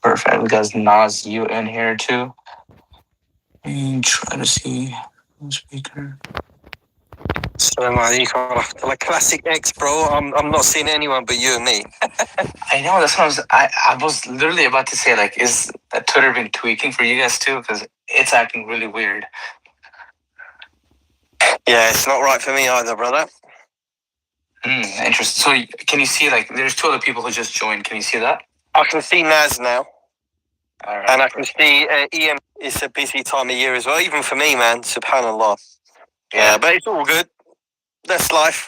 Perfect. We got Nas you in here too. Try to see speaker. Assalamu alaikum wa rahmatullah. Classic X, bro. I'm not seeing anyone but you and me. I know that's what I was literally about to say. Like, is Twitter been tweaking for you guys too? Because it's acting really weird. Yeah, it's not right for me either, brother. Interesting. So, can you see, like, there's two other people who just joined. Can you see that? I can see Naz now. All right. And I can see Ian. It's a busy time of year as well, even for me, man. Subhanallah. Yeah, but it's all good. That's life.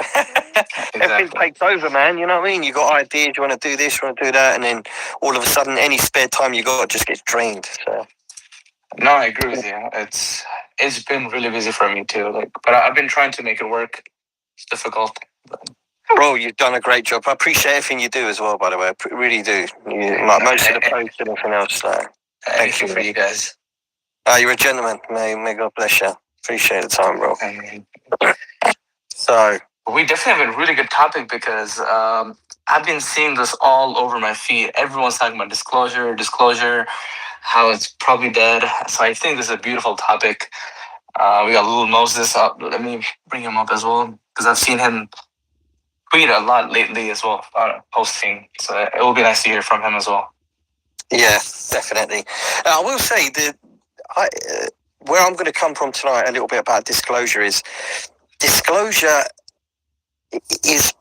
Everything takes over, man. You know what I mean? You got ideas, you want to do this, you want to do that, and then all of a sudden, any spare time you got just gets drained. So. No, I agree with you. It's been really busy for me too. Like, but I've been trying to make it work. It's difficult. Bro, you've done a great job. I appreciate everything you do as well, by the way. I really do. Like most of the posts and everything else. Thank you for you guys. You're a gentleman. May God bless you. Appreciate the time, bro. So we definitely have a really good topic because I've been seeing this all over my feed. Everyone's talking about disclosure, how it's probably dead. So I think this is a beautiful topic. We got Lil Moses up. Let me bring him up as well because I've seen him tweet a lot lately as well, posting. So it will be nice to hear from him as well. Yeah, definitely. I will say that where I'm going to come from tonight a little bit about disclosure is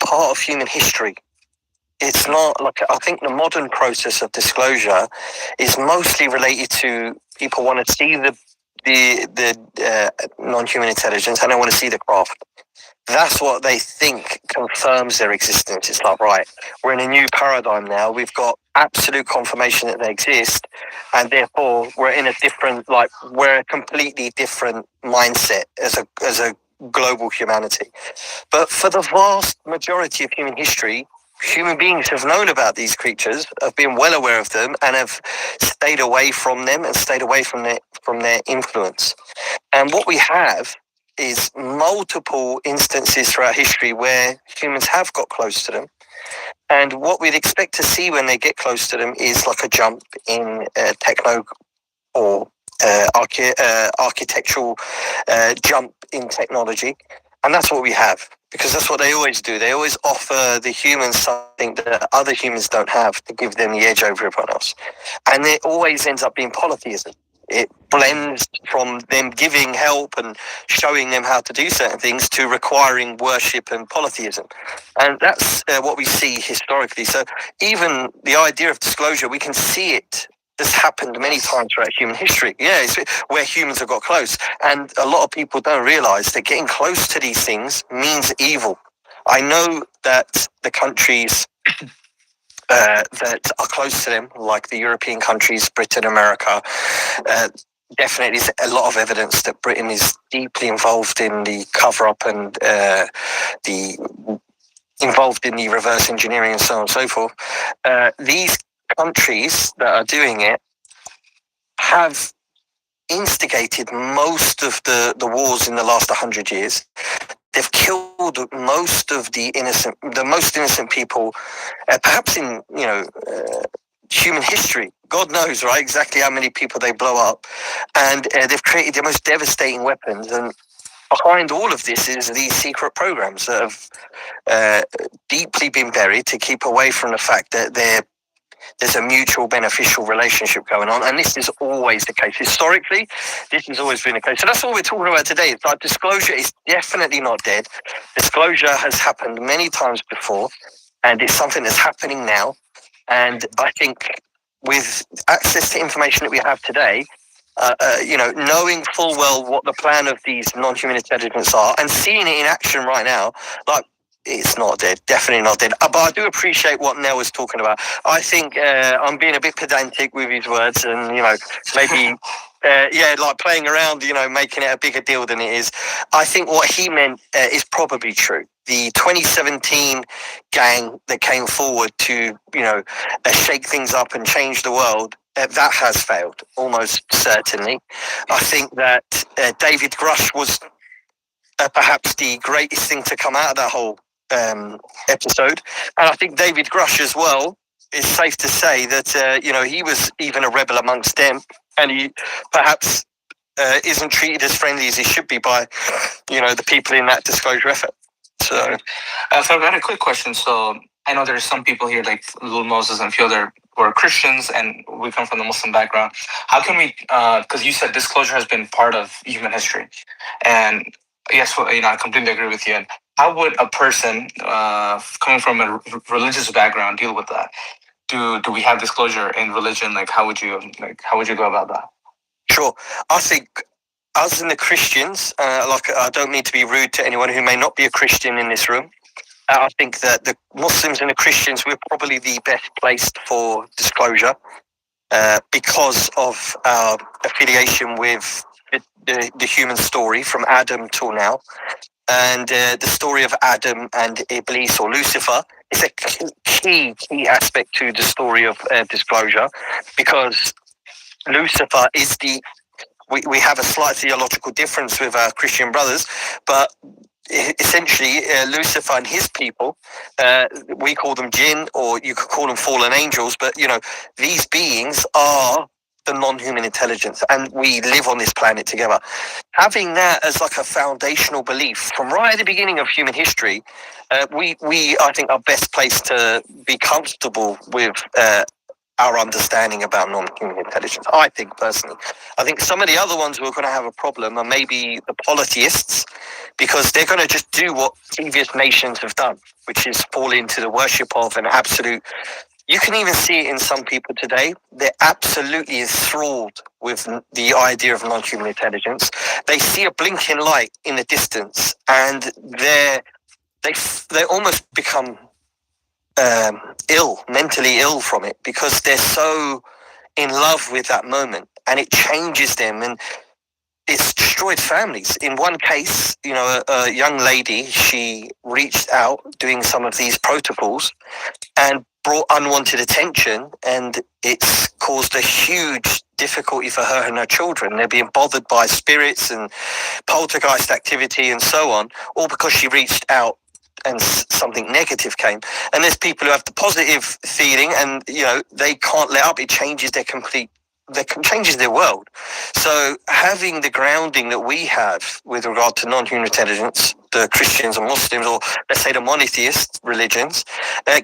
part of human history. It's not like, I think the modern process of disclosure is mostly related to people want to see the non-human intelligence and they want to see the craft. That's what they think confirms their existence. It's like, right, we're in a new paradigm now. We've got absolute confirmation that they exist, and therefore we're in we're a completely different mindset as a global humanity. But for the vast majority of human history, human beings have known about these creatures, have been well aware of them, and have stayed away from them and stayed away from their influence. And what we have is multiple instances throughout history where humans have got close to them. And what we'd expect to see when they get close to them is like a jump in techno or architectural jump in technology. And that's what we have, because that's what they always do. They always offer the humans something that other humans don't have to give them the edge over everyone else. And it always ends up being polytheism. It blends from them giving help and showing them how to do certain things to requiring worship and polytheism. And that's what we see historically. So even the idea of disclosure, we can see it. This happened many times throughout human history. Yeah, it's where humans have got close. And a lot of people don't realize that getting close to these things means evil. I know that the countries that are close to them, like the European countries, Britain, America, definitely there's a lot of evidence that Britain is deeply involved in the cover-up and involved in the reverse engineering and so on and so forth. These countries that are doing it have instigated most of the wars in the last 100 years. They've killed most of the most innocent people, perhaps in human history. God knows, right? Exactly how many people they blow up, and they've created the most devastating weapons. And behind all of this is these secret programs that have deeply been buried to keep away from the fact that there's a mutual beneficial relationship going on. And this is always the case. Historically, this has always been the case. So that's all we're talking about today. It's like disclosure is definitely not dead. Disclosure has happened many times before, and it's something that's happening now. And I think with access to information that we have today, knowing full well what the plan of these non-human intelligence are and seeing it in action right now, like, it's not dead, definitely not dead. But I do appreciate what Nell was talking about. I think I'm being a bit pedantic with his words, and maybe like playing around, making it a bigger deal than it is. I think what he meant is probably true. The 2017 gang that came forward to shake things up and change the world, that has failed almost certainly. I think that David Grush was perhaps the greatest thing to come out of that whole episode, and I think David Grush as well it's safe to say that he was even a rebel amongst them, and he perhaps isn't treated as friendly as he should be by the people in that disclosure effort. So, so I've got a quick question. So I know there's some people here like Lil Moses and a few other who are Christians, and we come from the Muslim background. How can we? Because you said disclosure has been part of human history, and yes, well, I completely agree with you. And how would a person coming from a religious background deal with that? Do we have disclosure in religion? Like, how would you go about that? Sure, I think us and the Christians, I don't mean to be rude to anyone who may not be a Christian in this room. I think that the Muslims and the Christians, we're probably the best placed for disclosure because of our affiliation with the human story from Adam till now. And the story of Adam and Iblis or Lucifer is a key aspect to the story of disclosure, because Lucifer is we have a slight theological difference with our Christian brothers, but essentially Lucifer and his people, we call them jinn, or you could call them fallen angels, but these beings are the non-human intelligence, and we live on this planet together. Having that as like a foundational belief from right at the beginning of human history, we I think are best placed to be comfortable with our understanding about non-human intelligence. I think personally, I think some of the other ones who are going to have a problem are maybe the polytheists, because they're going to just do what previous nations have done, which is fall into the worship of an absolute. You can even see it in some people today. They're absolutely enthralled with the idea of non-human intelligence. They see a blinking light in the distance, and they almost become mentally ill from it, because they're so in love with that moment, and it changes them, and it's destroyed families. In one case, a young lady, she reached out doing some of these protocols and brought unwanted attention, and it's caused a huge difficulty for her and her children. They're being bothered by spirits and poltergeist activity and so on, all because she reached out and something negative came. And there's people who have the positive feeling, and they can't let up. It changes changes their world. So having the grounding that we have with regard to non-human intelligence, the Christians and Muslims, or let's say the monotheist religions,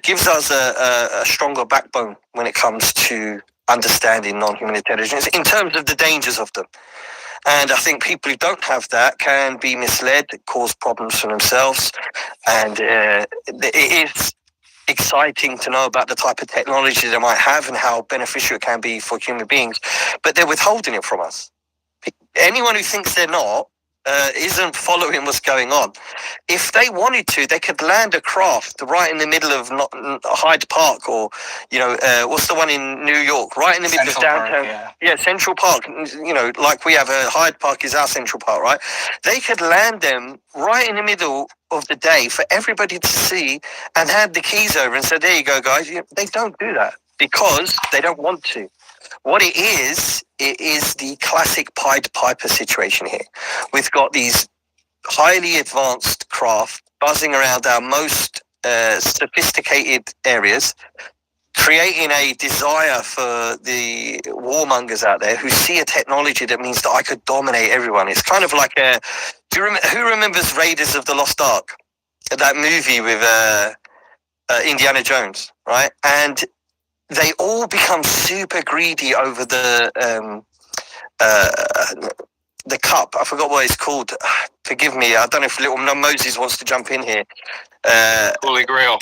gives us a stronger backbone when it comes to understanding non-human intelligence in terms of the dangers of them. And I think people who don't have that can be misled, cause problems for themselves. And it is exciting to know about the type of technology they might have and how beneficial it can be for human beings, but they're withholding it from us. Anyone who thinks they're not isn't following what's going on. If they wanted to, they could land a craft right in the middle of Hyde Park, or what's the one in New York, right in the middle of downtown. Yeah, Central Park. Like we have Hyde Park is our Central Park, right? They could land them right in the middle of the day for everybody to see, and hand the keys over and say, "There you go, guys." They don't do that because they don't want to. What it is the classic Pied Piper situation here. We've got these highly advanced craft buzzing around our most sophisticated areas, creating a desire for the warmongers out there who see a technology that means that I could dominate everyone. It's kind of like who remembers Raiders of the Lost Ark? That movie with Indiana Jones, right? And they all become super greedy over the cup. I forgot what it's called. Forgive me. I don't know if little Moses wants to jump in here. Holy Grail.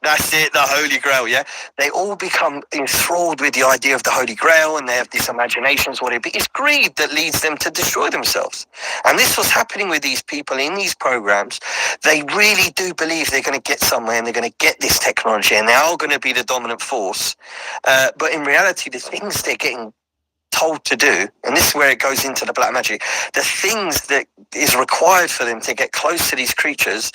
That's it, the Holy Grail, yeah? They all become enthralled with the idea of the Holy Grail, and they have these imaginations, whatever. It's greed that leads them to destroy themselves. And this was happening with these people in these programs. They really do believe they're going to get somewhere, and they're going to get this technology, and they are going to be the dominant force. But in reality, the things they're getting told to do, and this is where it goes into the black magic, the things that is required for them to get close to these creatures,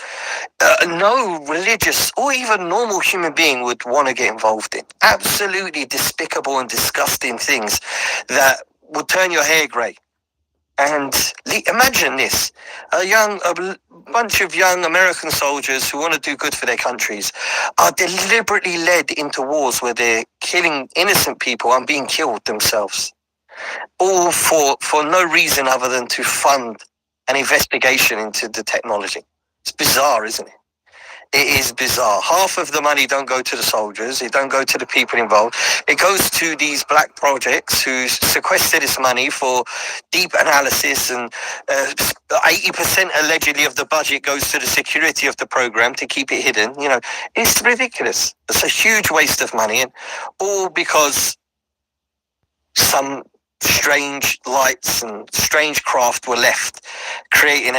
no religious or even normal human being would want to get involved in. Absolutely despicable and disgusting things that would turn your hair grey. And imagine this: a bunch of young American soldiers who want to do good for their countries are deliberately led into wars where they're killing innocent people and being killed themselves, all for no reason other than to fund an investigation into the technology. It's bizarre, isn't it? It is bizarre. Half of the money don't go to the soldiers. It don't go to the people involved. It goes to these black projects who sequester this money for deep analysis, and 80% allegedly of the budget goes to the security of the program to keep it hidden. You know, it's ridiculous. It's a huge waste of money, and all because some strange lights and strange craft were left, creating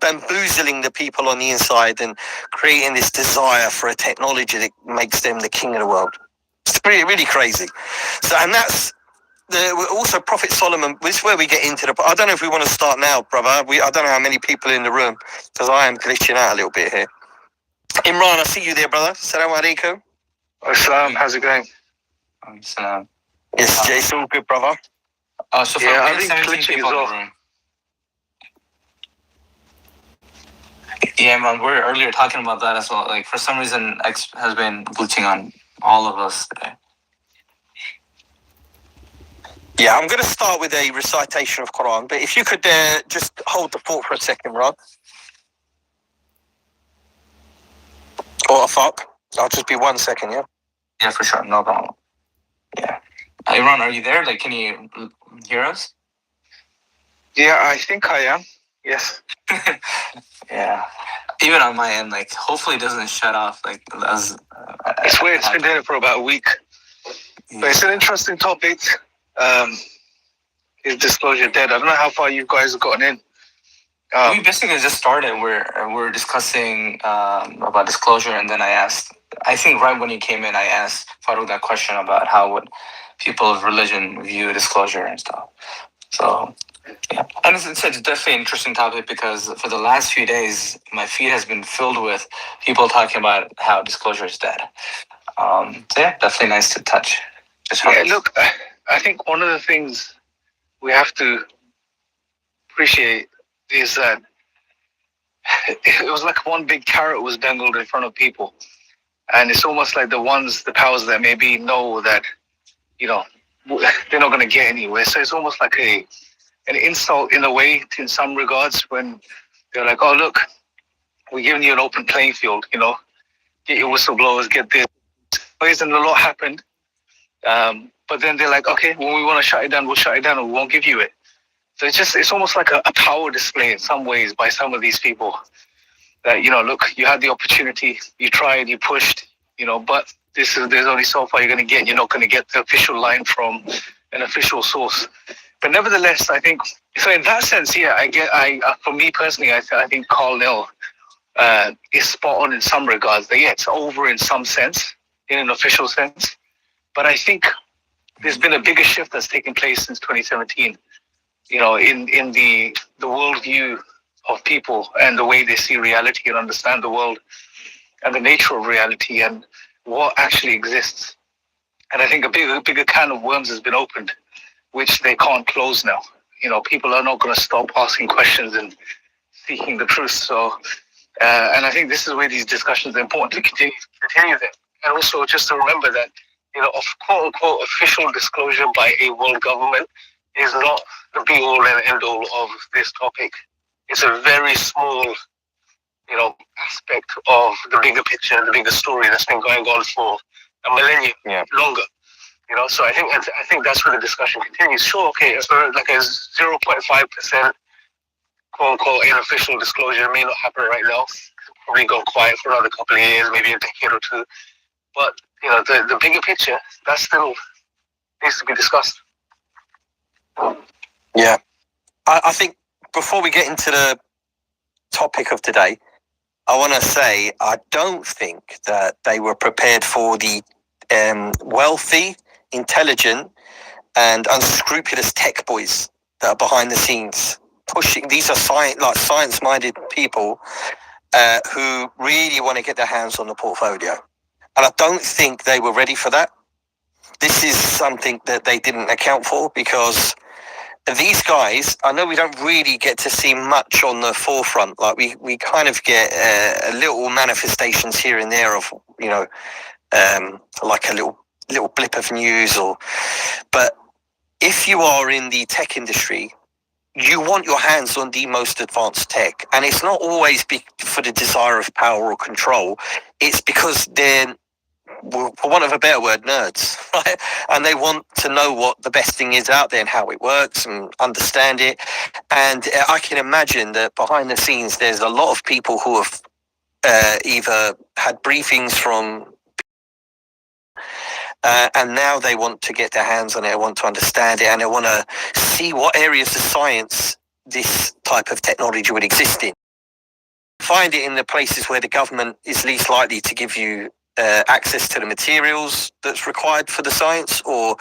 bamboozling the people on the inside and creating this desire for a technology that makes them the king of the world. It's really crazy. So, and that's also Prophet Solomon. This is where we get into the. I don't know if we want to start now, brother. I don't know how many people in the room, because I am glitching out a little bit here. Imran, I see you there, brother. Assalamu alaikum. Assalam, how's it going? Salam. Yes, Jay, it's all good, brother. So Yeah, I we think have 17 glitching people is in off. the room. Yeah, man, we're earlier talking about that as well. Like, for some reason, X has been glitching on all of us today. Yeah, I'm going to start with a recitation of Quran, but if you could just hold the fort for a second, Rod. Or fuck. I'll just be 1 second, yeah? Yeah, for sure. No problem. Yeah. Imran, are you there? Like, can you hear us? Yeah, I think I am. Yes. Yeah. Even on my end, like, hopefully it doesn't shut off. Like, as It's weird. It's been doing it for about a week. But it's an interesting topic. Is disclosure dead? I don't know how far you guys have gotten in. We basically just started. We're discussing about disclosure, and then I think right when you came in, I asked Farouk that question about how would people of religion view disclosure and stuff. So, yeah. And it's definitely an interesting topic, because for the last few days, my feed has been filled with people talking about how disclosure is dead. So yeah, definitely nice to touch. Yeah, look, I think one of the things we have to appreciate is that it was like one big carrot was dangled in front of people. And it's almost like the powers that may be know that, you know, they're not going to get anywhere. So it's almost like an insult in a way, in some regards, when they're like, oh, look, we're giving you an open playing field, you know, get your whistleblowers, get this. And a lot happened. But then they're like, okay, when we want to shut it down, we'll shut it down, and we won't give you it. So it's almost like a power display in some ways by some of these people that, you know, look, you had the opportunity, you tried, you pushed, you know, but there's only so far you're going to get. You're not going to get the official line from an official source. But nevertheless, I think, so in that sense, yeah, for me personally, I think Carl Nell is spot on in some regards. That, yeah, it's over in some sense, in an official sense. But I think there's been a bigger shift that's taken place since 2017. You know, in the worldview of people and the way they see reality and understand the world and the nature of reality and what actually exists. And I think a bigger can of worms has been opened, which they can't close now. You know, people are not going to stop asking questions and seeking the truth. So, and I think this is where these discussions are important to continue them. And also just to remember that, you know, of quote unquote official disclosure by a world government is not the be all and end all of this topic. It's a very small, you know, aspect of the bigger picture, the bigger story that's been going on for a millennium longer. You know, so I think that's where the discussion continues. Sure, okay, so like a 0.5% quote unquote unofficial disclosure may not happen right now. Probably go quiet for another couple of years, maybe a decade or two. But you know, the bigger picture, that still needs to be discussed. Yeah, I think before we get into the topic of today, I want to say I don't think that they were prepared for the wealthy, intelligent, and unscrupulous tech boys that are behind the scenes pushing. These are science-minded people who really want to get their hands on the portfolio, and I don't think they were ready for that. This is something that they didn't account for, because these guys, I know we don't really get to see much on the forefront. Like we kind of get little manifestations here and there of, you know, like a little blip of news but if you are in the tech industry, you want your hands on the most advanced tech, and it's not always for the desire of power or control. It's because they're, for want of a better word, nerds, right? And they want to know what the best thing is out there and how it works and understand it. And I can imagine that behind the scenes, there's a lot of people who have either had briefings from and now they want to get their hands on it, want to understand it, and they want to see what areas of science this type of technology would exist in. Find it in the places where the government is least likely to give you access to the materials that's required for the science, or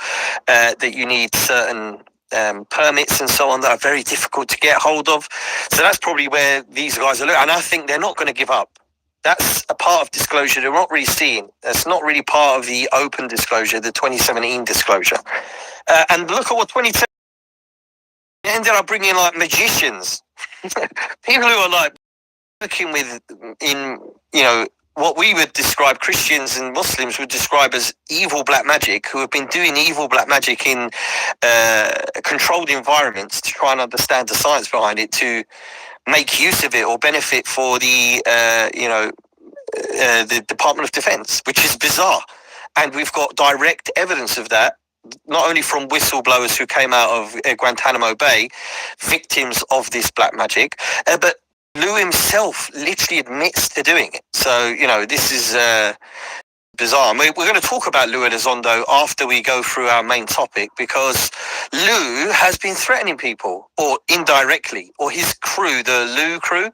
that you need certain permits and so on that are very difficult to get hold of. So that's probably where these guys are looking, and I think they're not going to give up. That's a part of disclosure they're not really seeing. That's not really part of the open disclosure, the 2017 disclosure. And look at what 2017 ended up bringing, like magicians, people who are like working with, in, you know, what we would describe, Christians and Muslims would describe as evil black magic, who have been doing evil black magic in controlled environments to try and understand the science behind it, to make use of it or benefit for the Department of Defense, which is bizarre. And we've got direct evidence of that, not only from whistleblowers who came out of Guantanamo Bay, victims of this black magic, but Lou himself literally admits to doing it. So, you know, this is bizarre. We're going to talk about Lou Elizondo after we go through our main topic, because Lou has been threatening people, or indirectly, or his crew, the Lou crew.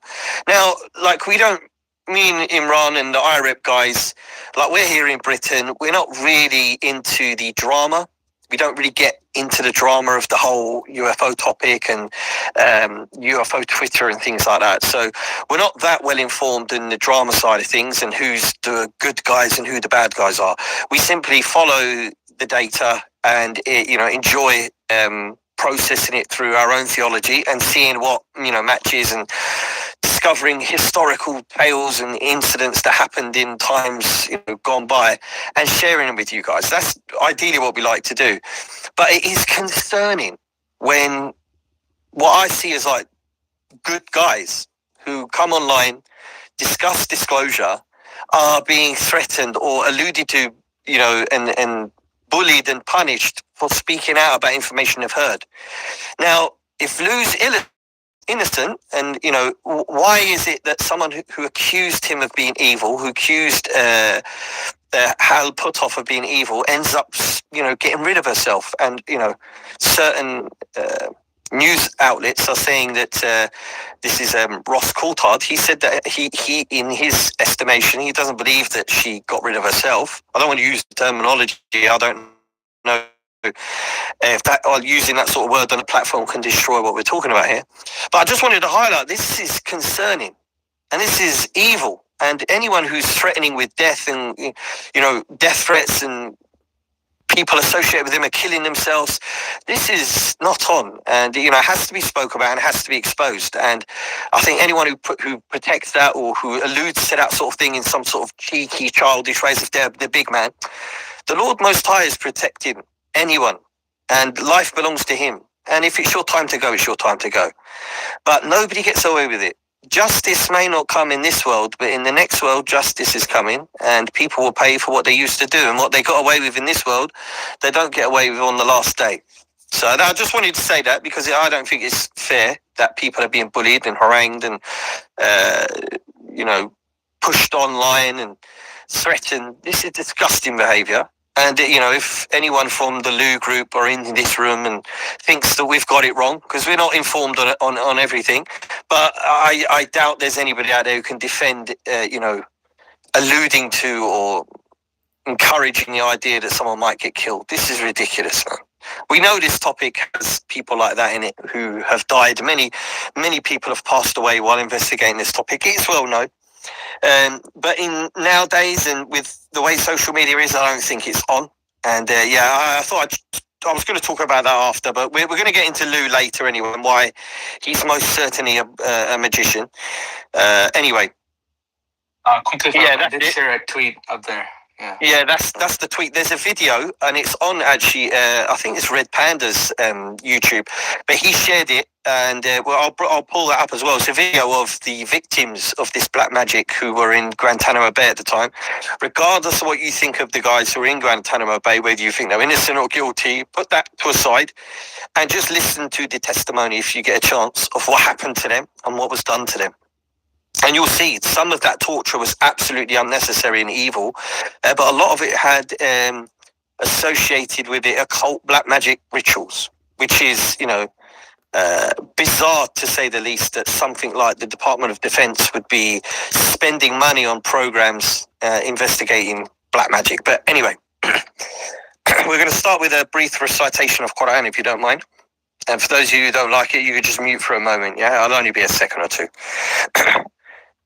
Now, like, me and Imran and the IREP guys, like, we're here in Britain, we're not really into the drama. We don't really get into the drama of the whole UFO topic and UFO Twitter and things like that. So we're not that well informed in the drama side of things and who's the good guys and who the bad guys are. We simply follow the data and enjoy processing it through our own theology and seeing what matches, and discovering historical tales and incidents that happened in times gone by and sharing them with you guys. That's ideally what we like to do. But it is concerning when what I see is like good guys who come online, discuss disclosure, are being threatened or alluded to, and bullied and punished for speaking out about information they've heard. Now, if Lou's innocent, and why is it that someone who accused him of being evil, who accused Hal Puthoff of being evil, ends up getting rid of herself? And certain news outlets are saying that this is Ross Coulthard. He said that he in his estimation, he doesn't believe that she got rid of herself. I don't want to use the terminology, I don't know if that, or using that sort of word on a platform, can destroy what we're talking about here. But I just wanted to highlight, this is concerning and this is evil, and anyone who's threatening with death and death threats, and people associated with them are killing themselves, this is not on, and it has to be spoken about and it has to be exposed. And I think anyone who protects that, or who alludes to that sort of thing in some sort of cheeky, childish ways, if they're the big man, the Lord Most High is protecting anyone, and life belongs to him. And if it's your time to go, it's your time to go. But nobody gets away with it. Justice may not come in this world, but in the next world, justice is coming, and people will pay for what they used to do. And what they got away with in this world, they don't get away with on the last day. So I just wanted to say that, because I don't think it's fair that people are being bullied and harangued and pushed online and threatened. This is disgusting behaviour. And, if anyone from the Lou group are in this room and thinks that we've got it wrong, because we're not informed on everything, but I doubt there's anybody out there who can defend, alluding to or encouraging the idea that someone might get killed. This is ridiculous, man. We know this topic has people like that in it who have died. Many people have passed away while investigating this topic. It's well known. But in nowadays, and with the way social media is, I don't think it's on. And I thought I'd I was going to talk about that after, but we're going to get into Lou later anyway, and why he's most certainly a magician. Anyway. Quickly, I did share a tweet up there. Yeah, that's the tweet. There's a video, and it's on actually. I think it's Red Panda's YouTube, but he shared it, and I'll pull that up as well. It's a video of the victims of this black magic who were in Guantanamo Bay at the time. Regardless of what you think of the guys who are in Guantanamo Bay, whether you think they're innocent or guilty, put that to a side, and just listen to the testimony if you get a chance of what happened to them and what was done to them. And you'll see some of that torture was absolutely unnecessary and evil, but a lot of it had associated with it occult black magic rituals, which is, bizarre to say the least, that something like the Department of Defense would be spending money on programs investigating black magic. But anyway, we're going to start with a brief recitation of Quran, if you don't mind. And for those of you who don't like it, you could just mute for a moment. Yeah, I'll only be a second or two.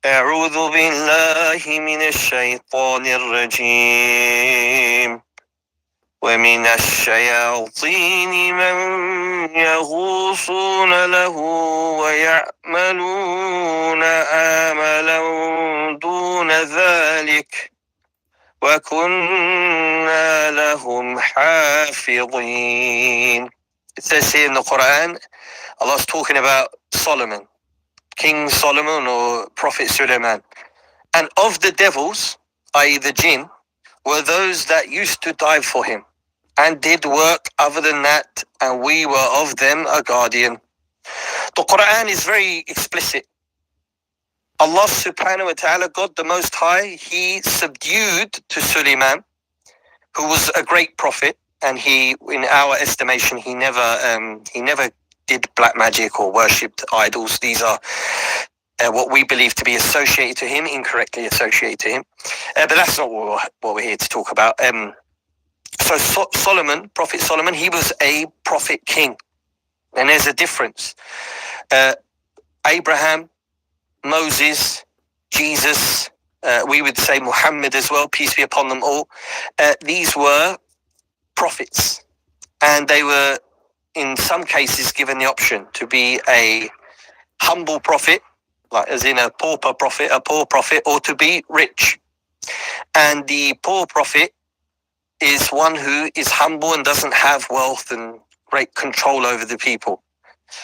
أعوذ بالله من الشيطان الرجيم ومن الشياطين من يغوصون له ويعملون آملا دون ذلك وكنا لهم حافظين. It says here in the Quran, Allah's talking about Solomon, King Solomon or Prophet Suleiman. And of the devils, i.e. the jinn, were those that used to dive for him and did work other than that, and we were of them a guardian. The Quran is very explicit. Allah subhanahu wa ta'ala, God the Most High, he subdued to Suleiman, who was a great prophet, and he, in our estimation, he never did black magic or worshipped idols. These are what we believe to be associated to him, incorrectly associated to him. But that's not what we're here to talk about. So Solomon, Prophet Solomon, he was a prophet king. And there's a difference. Abraham, Moses, Jesus, we would say Muhammad as well, peace be upon them all. These were prophets. And they were, in some cases, given the option to be a humble prophet, like as in a poor prophet, or to be rich. And the poor prophet is one who is humble and doesn't have wealth and great control over the people.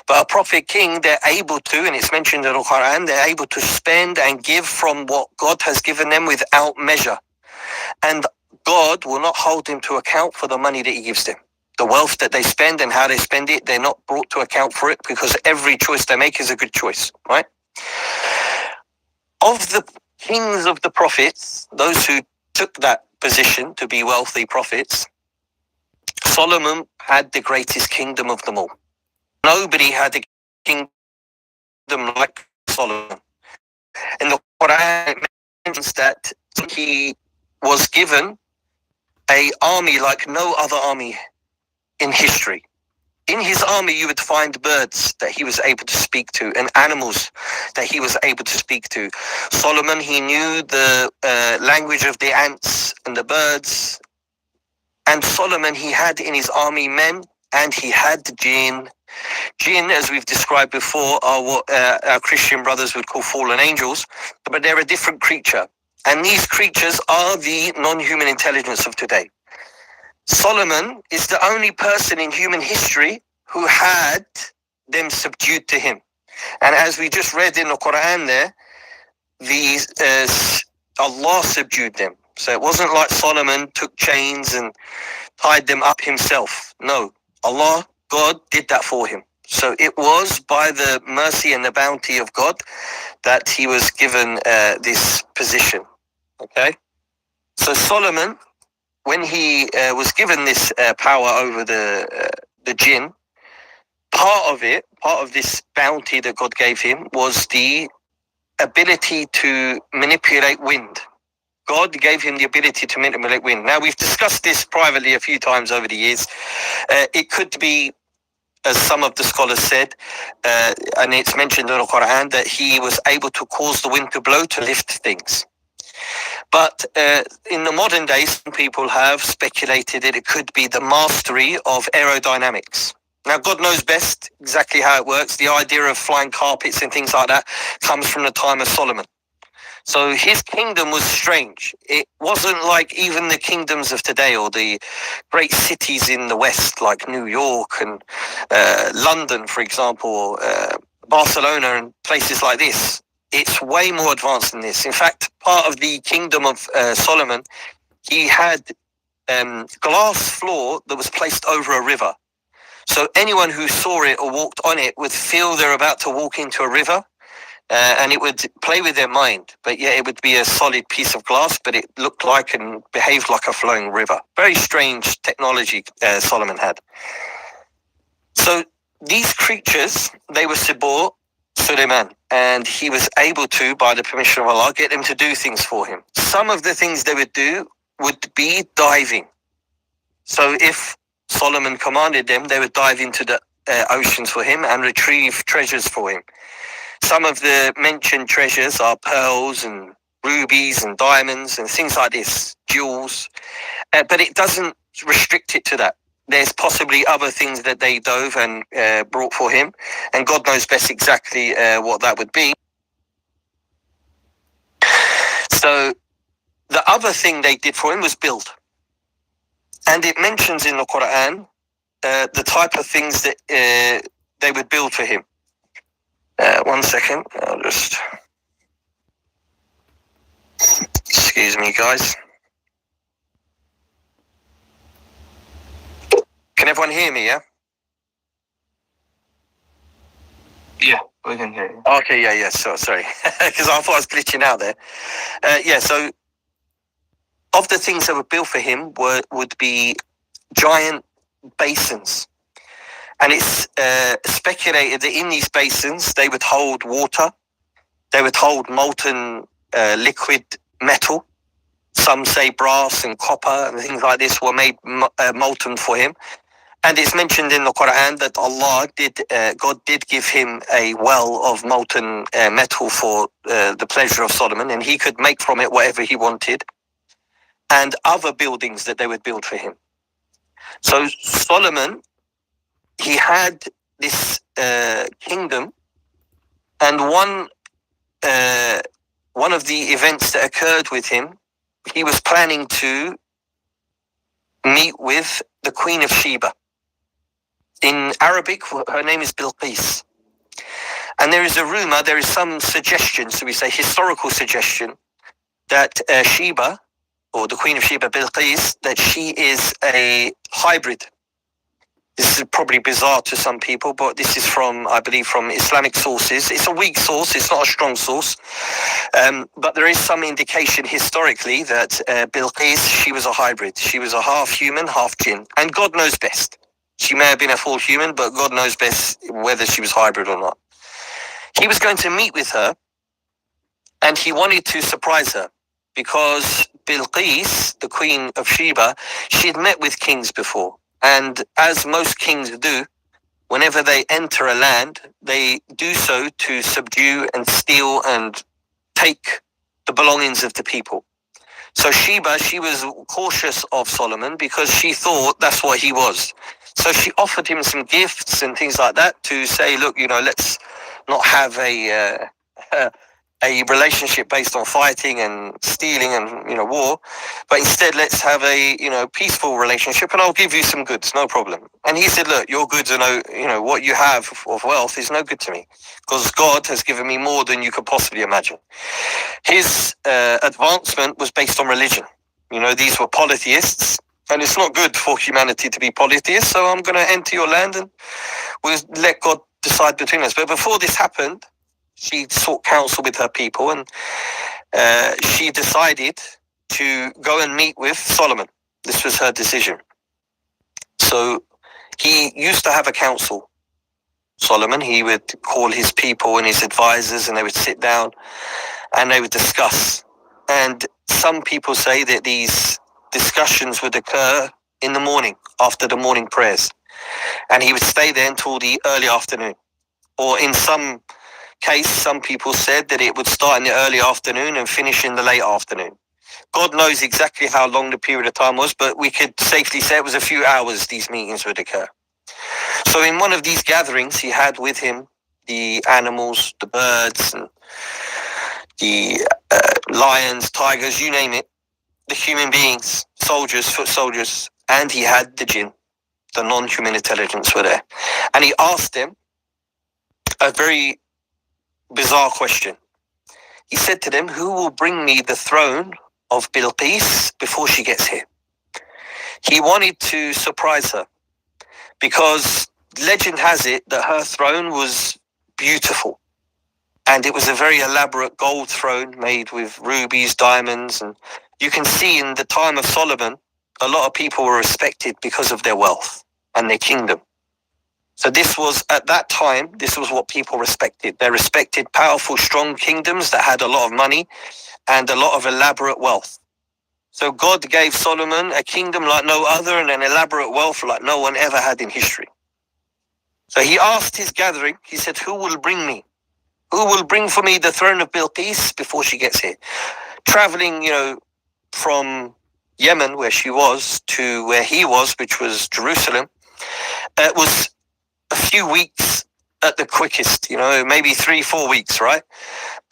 But a prophet king, they're able to, and it's mentioned in the Quran, they're able to spend and give from what God has given them without measure. And God will not hold them to account for the money that he gives them. The wealth that they spend and how they spend it, they're not brought to account for it, because every choice they make is a good choice, right? Of the kings of the prophets, those who took that position to be wealthy prophets, Solomon had the greatest kingdom of them all. Nobody had a kingdom like Solomon. In the Quran, it mentions that he was given an army like no other army in history. In his army, you would find birds that he was able to speak to and animals that he was able to speak to. Solomon, he knew the language of the ants and the birds. And Solomon, he had in his army men, and he had jinn. Jinn, as we've described before, are what our Christian brothers would call fallen angels, but they're a different creature. And these creatures are the non-human intelligence of today. Solomon is the only person in human history who had them subdued to him. And as we just read in the Quran there, Allah subdued them. So it wasn't like Solomon took chains and tied them up himself. No, Allah, God, did that for him. So it was by the mercy and the bounty of God that he was given this position. Okay? So Solomon, when he was given this power over the jinn, part of this bounty that God gave him was the ability to manipulate wind. God gave him the ability to manipulate wind. Now, we've discussed this privately a few times over the years. It could be, as some of the scholars said, and it's mentioned in the Quran, that he was able to cause the wind to blow to lift things. But in the modern days, some people have speculated that it could be the mastery of aerodynamics. Now, God knows best exactly how it works. The idea of flying carpets and things like that comes from the time of Solomon. So his kingdom was strange. It wasn't like even the kingdoms of today or the great cities in the West, like New York and London, for example, Barcelona and places like this. It's way more advanced than this. In fact, part of the kingdom of Solomon, he had glass floor that was placed over a river. So anyone who saw it or walked on it would feel they're about to walk into a river, and it would play with their mind. But yeah, it would be a solid piece of glass, but it looked like and behaved like a flowing river. Very strange technology Solomon had. So these creatures, they were Sibor, Suleiman, and he was able to, by the permission of Allah, get them to do things for him. Some of the things they would do would be diving. So if Solomon commanded them, they would dive into the oceans for him and retrieve treasures for him. Some of the mentioned treasures are pearls and rubies and diamonds and things like this, jewels. But it doesn't restrict it to that. There's possibly other things that they dove and brought for him, and God knows best exactly what that would be. So the other thing they did for him was build. And it mentions in the Quran the type of things that they would build for him. 1 second, I'll just... Excuse me, guys. Can everyone hear me, yeah? Yeah, we can hear you. Okay, yeah, so, sorry. Because I thought I was glitching out there. So of the things that were built for him would be giant basins. And it's speculated that in these basins, they would hold water. They would hold molten liquid metal. Some say brass and copper and things like this were made molten for him. And it's mentioned in the Quran that God did give him a well of molten metal for the pleasure of Solomon, and he could make from it whatever he wanted, and other buildings that they would build for him. So Solomon, he had this kingdom, and one of the events that occurred with him, he was planning to meet with the Queen of Sheba. In Arabic, her name is Bilqis. And there is a rumor, there is some suggestion, so we say historical suggestion, that Sheba, or the Queen of Sheba, Bilqis, that she is a hybrid. This is probably bizarre to some people, but this is from, I believe, from Islamic sources. It's a weak source, it's not a strong source. But there is some indication historically that Bilqis, she was a hybrid. She was a half human, half jinn. And God knows best. She may have been a full human, but God knows best whether she was hybrid or not. He was going to meet with her, and he wanted to surprise her, because Bilqis, the Queen of Sheba, she had met with kings before. And as most kings do, whenever they enter a land, they do so to subdue and steal and take the belongings of the people. So Sheba, she was cautious of Solomon because she thought that's what he was. So she offered him some gifts and things like that to say, look, let's not have a relationship based on fighting and stealing and war, but instead let's have a peaceful relationship, and I'll give you some goods, no problem. And he said, look, your goods are what you have of wealth is no good to me, because God has given me more than you could possibly imagine. His advancement was based on religion. These were polytheists, and it's not good for humanity to be polytheists, so I'm going to enter your land and we'll let God decide between us. But before this happened, she sought counsel with her people, and she decided to go and meet with Solomon. This was her decision. So he used to have a council. Solomon, he would call his people and his advisors, and they would sit down and they would discuss. And some people say that these discussions would occur in the morning, after the morning prayers. And he would stay there until the early afternoon. Or in some case, some people said that it would start in the early afternoon and finish in the late afternoon. God knows exactly how long the period of time was, but we could safely say it was a few hours these meetings would occur. So in one of these gatherings, he had with him the animals, the birds, and the lions, tigers, you name it, the human beings, soldiers, foot soldiers, and he had the jinn, the non-human intelligence were there. And he asked them a very bizarre question. He said to them, who will bring me the throne of Bilqis before she gets here? He wanted to surprise her because legend has it that her throne was beautiful. And it was a very elaborate gold throne made with rubies, diamonds. And you can see in the time of Solomon, a lot of people were respected because of their wealth and their kingdom. So this was, at that time, this was what people respected. They respected powerful, strong kingdoms that had a lot of money and a lot of elaborate wealth. So God gave Solomon a kingdom like no other and an elaborate wealth like no one ever had in history. So he asked his gathering, he said, who will bring me? Who will bring for me the throne of Bilqis before she gets here? Traveling, from Yemen, where she was, to where he was, which was Jerusalem, was a few weeks at the quickest, maybe 3-4 weeks, right?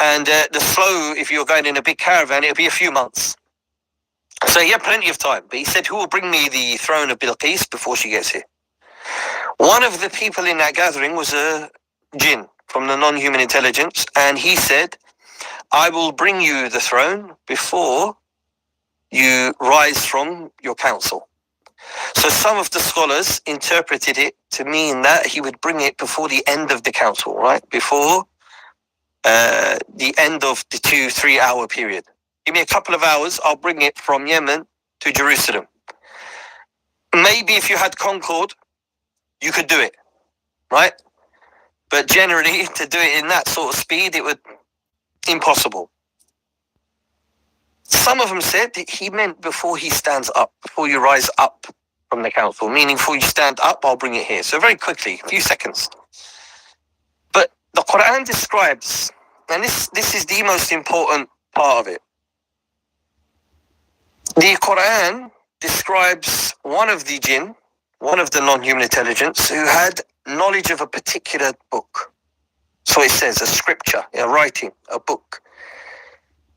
And the slow, if you're going in a big caravan, it'll be a few months. So he had plenty of time. But he said, who will bring me the throne of Bilqis before she gets here? One of the people in that gathering was a jinn from the non-human intelligence. And he said, I will bring you the throne before you rise from your council. So some of the scholars interpreted it to mean that he would bring it before the end of the council, right? Before the end of the 2-3 hour period. Give me a couple of hours, I'll bring it from Yemen to Jerusalem. Maybe if you had Concorde, you could do it, right? But generally, to do it in that sort of speed, it would impossible. Some of them said that he meant before he stands up, before you rise up from the council, meaning before you stand up, I'll bring it here. So very quickly, a few seconds. But the Quran describes, and this is the most important part of it. The Quran describes one of the jinn, one of the non-human intelligence, who had knowledge of a particular book. So it says, a scripture, a writing, a book.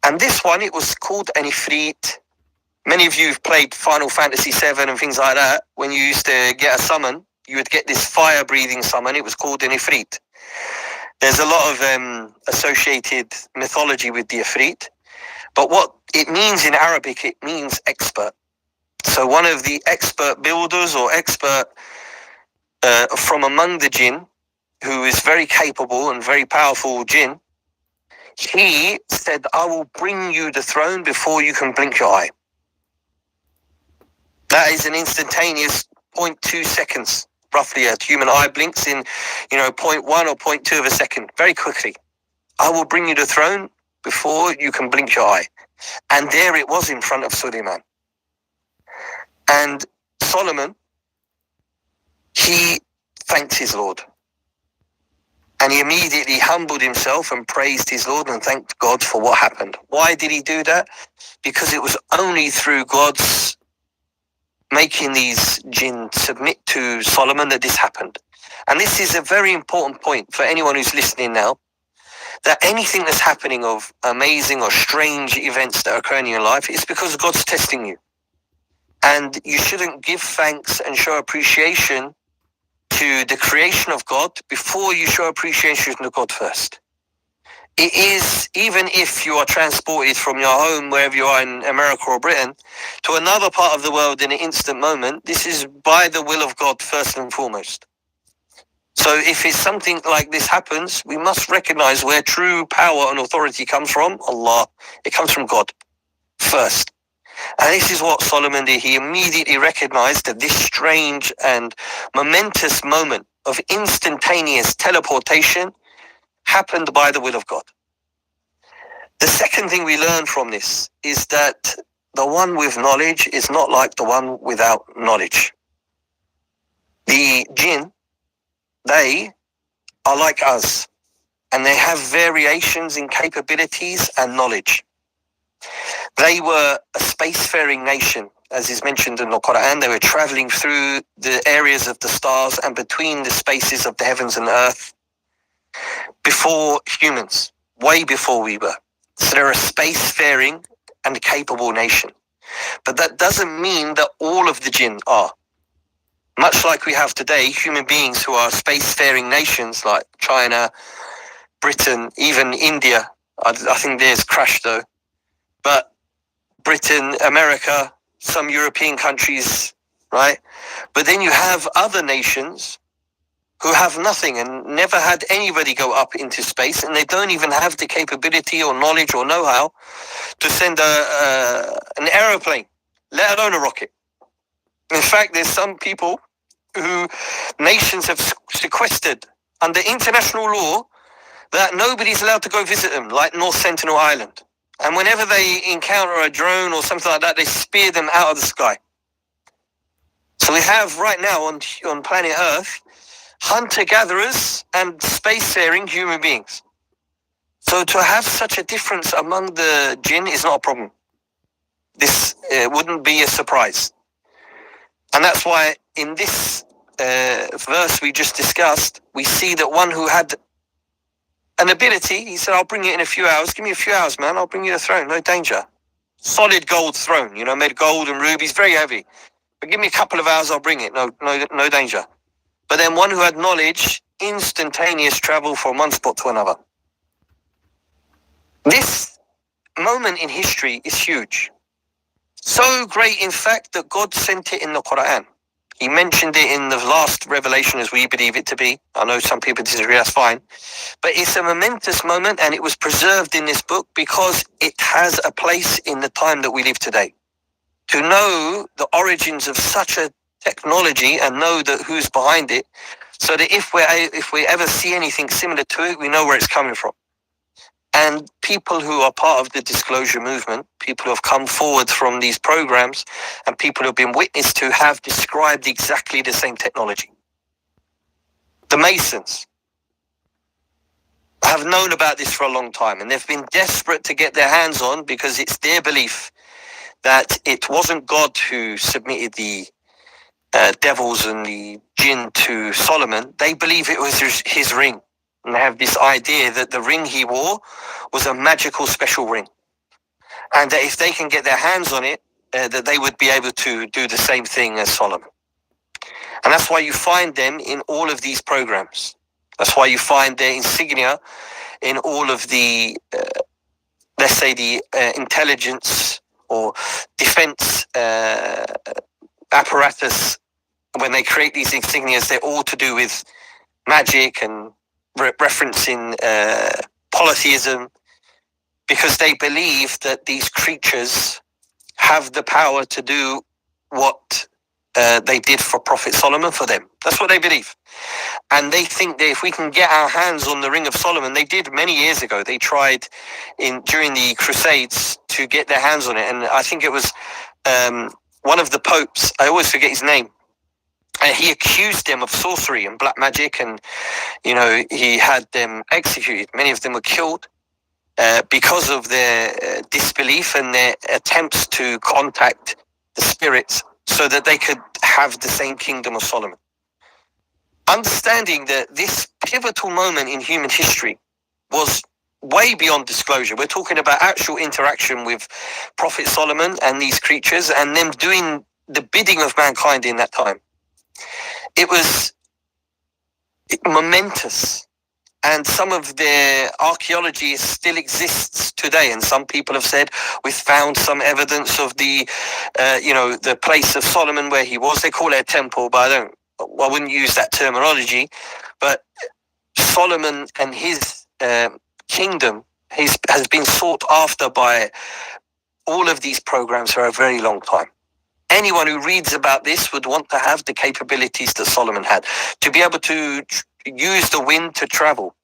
And this one, it was called an Ifrit. Many of you have played Final Fantasy VII and things like that. When you used to get a summon, you would get this fire-breathing summon. It was called an Ifrit. There's a lot of associated mythology with the Ifrit. But what it means in Arabic, it means expert. So one of the expert builders or expert from among the jinn, who is very capable and very powerful jinn, he said, I will bring you the throne before you can blink your eye. That is an instantaneous 0.2 seconds, roughly a human eye blinks in, 0.1 or 0.2 of a second, very quickly. I will bring you the throne before you can blink your eye. And there it was in front of Suleiman. And Solomon, he thanked his Lord. And he immediately humbled himself and praised his Lord and thanked God for what happened. Why did he do that? Because it was only through God's making these jinn submit to Solomon that this happened. And this is a very important point for anyone who's listening now, that anything that's happening of amazing or strange events that are occurring in your life is because God's testing you. And you shouldn't give thanks and show appreciation to the creation of God before you show appreciation to God first. It is, even if you are transported from your home, wherever you are in America or Britain, to another part of the world in an instant moment, this is by the will of God first and foremost. So if it's something like this happens, we must recognize where true power and authority comes from, Allah. It comes from God first. And this is what Solomon did. He immediately recognized that this strange and momentous moment of instantaneous teleportation happened by the will of God. The second thing we learn from this is that the one with knowledge is not like the one without knowledge. The jinn, they are like us, and they have variations in capabilities and knowledge. They were a spacefaring nation, as is mentioned in the Quran. They were traveling through the areas of the stars and between the spaces of the heavens and earth before humans, way before we were. So they're a spacefaring and capable nation. But that doesn't mean that all of the jinn are. Much like we have today, human beings who are spacefaring nations like China, Britain, even India. I think theirs crashed though. But Britain, America, some European countries, right? But then you have other nations who have nothing and never had anybody go up into space, and they don't even have the capability or knowledge or know-how to send an aeroplane, let alone a rocket. In fact, there's some people who nations have sequestered under international law that nobody's allowed to go visit them, like North Sentinel Island. And whenever they encounter a drone or something like that, they spear them out of the sky. So we have right now on planet Earth, hunter-gatherers and spacefaring human beings. So to have such a difference among the jinn is not a problem. This wouldn't be a surprise. And that's why in this verse we just discussed, we see that one who had an ability, he said, I'll bring it in a few hours. Give me a few hours, man. I'll bring you the throne. No danger. Solid gold throne, made gold and rubies, very heavy. But give me a couple of hours, I'll bring it. No danger. But then one who had knowledge, instantaneous travel from one spot to another. This moment in history is huge. So great, in fact, that God sent it in the Quran. He mentioned it in the last revelation as we believe it to be. I know some people disagree, that's fine. But it's a momentous moment, and it was preserved in this book because it has a place in the time that we live today. To know the origins of such a technology and know that who's behind it, so that if we ever see anything similar to it, we know where it's coming from. And people who are part of the disclosure movement, people who have come forward from these programs, and people who have been witness to, have described exactly the same technology. The Masons have known about this for a long time, and they've been desperate to get their hands on, because it's their belief that it wasn't God who submitted the devils and the jinn to Solomon. They believe it was his ring. And they have this idea that the ring he wore was a magical special ring. And that if they can get their hands on it, that they would be able to do the same thing as Solomon. And that's why you find them in all of these programs. That's why you find their insignia in all of the, let's say, the intelligence or defense apparatus. When they create these insignias, they're all to do with magic and referencing polytheism, because they believe that these creatures have the power to do what they did for Prophet Solomon for them. That's what they believe. And they think that if we can get our hands on the Ring of Solomon, they did many years ago. They tried during the Crusades to get their hands on it. And I think it was one of the popes, I always forget his name, he accused them of sorcery and black magic, and he had them executed. Many of them were killed because of their disbelief and their attempts to contact the spirits so that they could have the same kingdom of Solomon. Understanding that this pivotal moment in human history was way beyond disclosure. We're talking about actual interaction with Prophet Solomon and these creatures, and them doing the bidding of mankind in that time. It was momentous, and some of their archaeology still exists today. And some people have said we've found some evidence of the place of Solomon where he was. They call it a temple, but I wouldn't use that terminology. But Solomon and his kingdom has been sought after by all of these programs for a very long time. Anyone who reads about this would want to have the capabilities that Solomon had, to be able to use the wind to travel.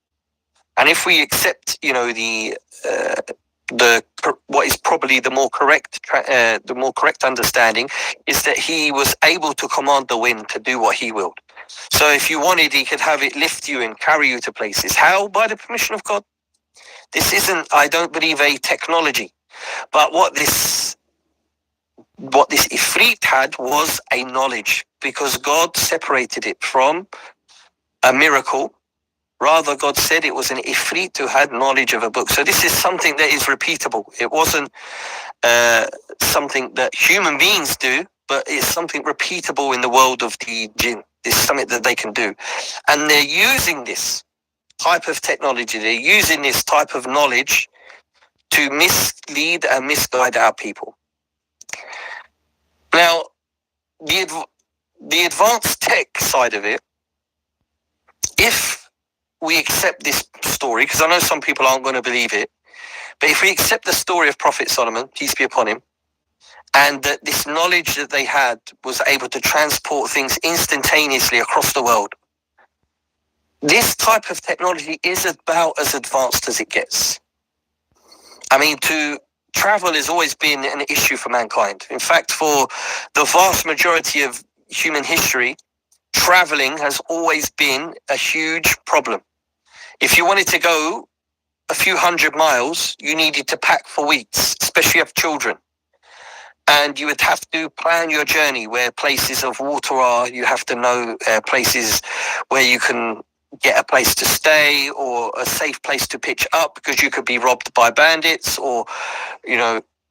And if we accept, what is probably the more correct understanding is that he was able to command the wind to do what he willed. So if you wanted, he could have it lift you and carry you to places. How? By the permission of God. This isn't, I don't believe, a technology. But what this Ifrit had was a knowledge, because God separated it from a miracle. Rather, God said it was an Ifrit who had knowledge of a book. So this is something that is repeatable. It wasn't something that human beings do, but it's something repeatable in the world of the jinn. This is something that they can do. And they're using this type of technology, they're using this type of knowledge to mislead and misguide our people. Now, the advanced tech side of it, if we accept this story, because I know some people aren't going to believe it, but if we accept the story of Prophet Solomon, peace be upon him, and that this knowledge that they had was able to transport things instantaneously across the world, this type of technology is about as advanced as it gets. I mean, to travel has always been an issue for mankind. In fact, for the vast majority of human history, traveling has always been a huge problem. If you wanted to go a few 100 miles, you needed to pack for weeks, especially if children. And you would have to plan your journey where places of water are. You have to know places where you can get a place to stay or a safe place to pitch up, because you could be robbed by bandits or,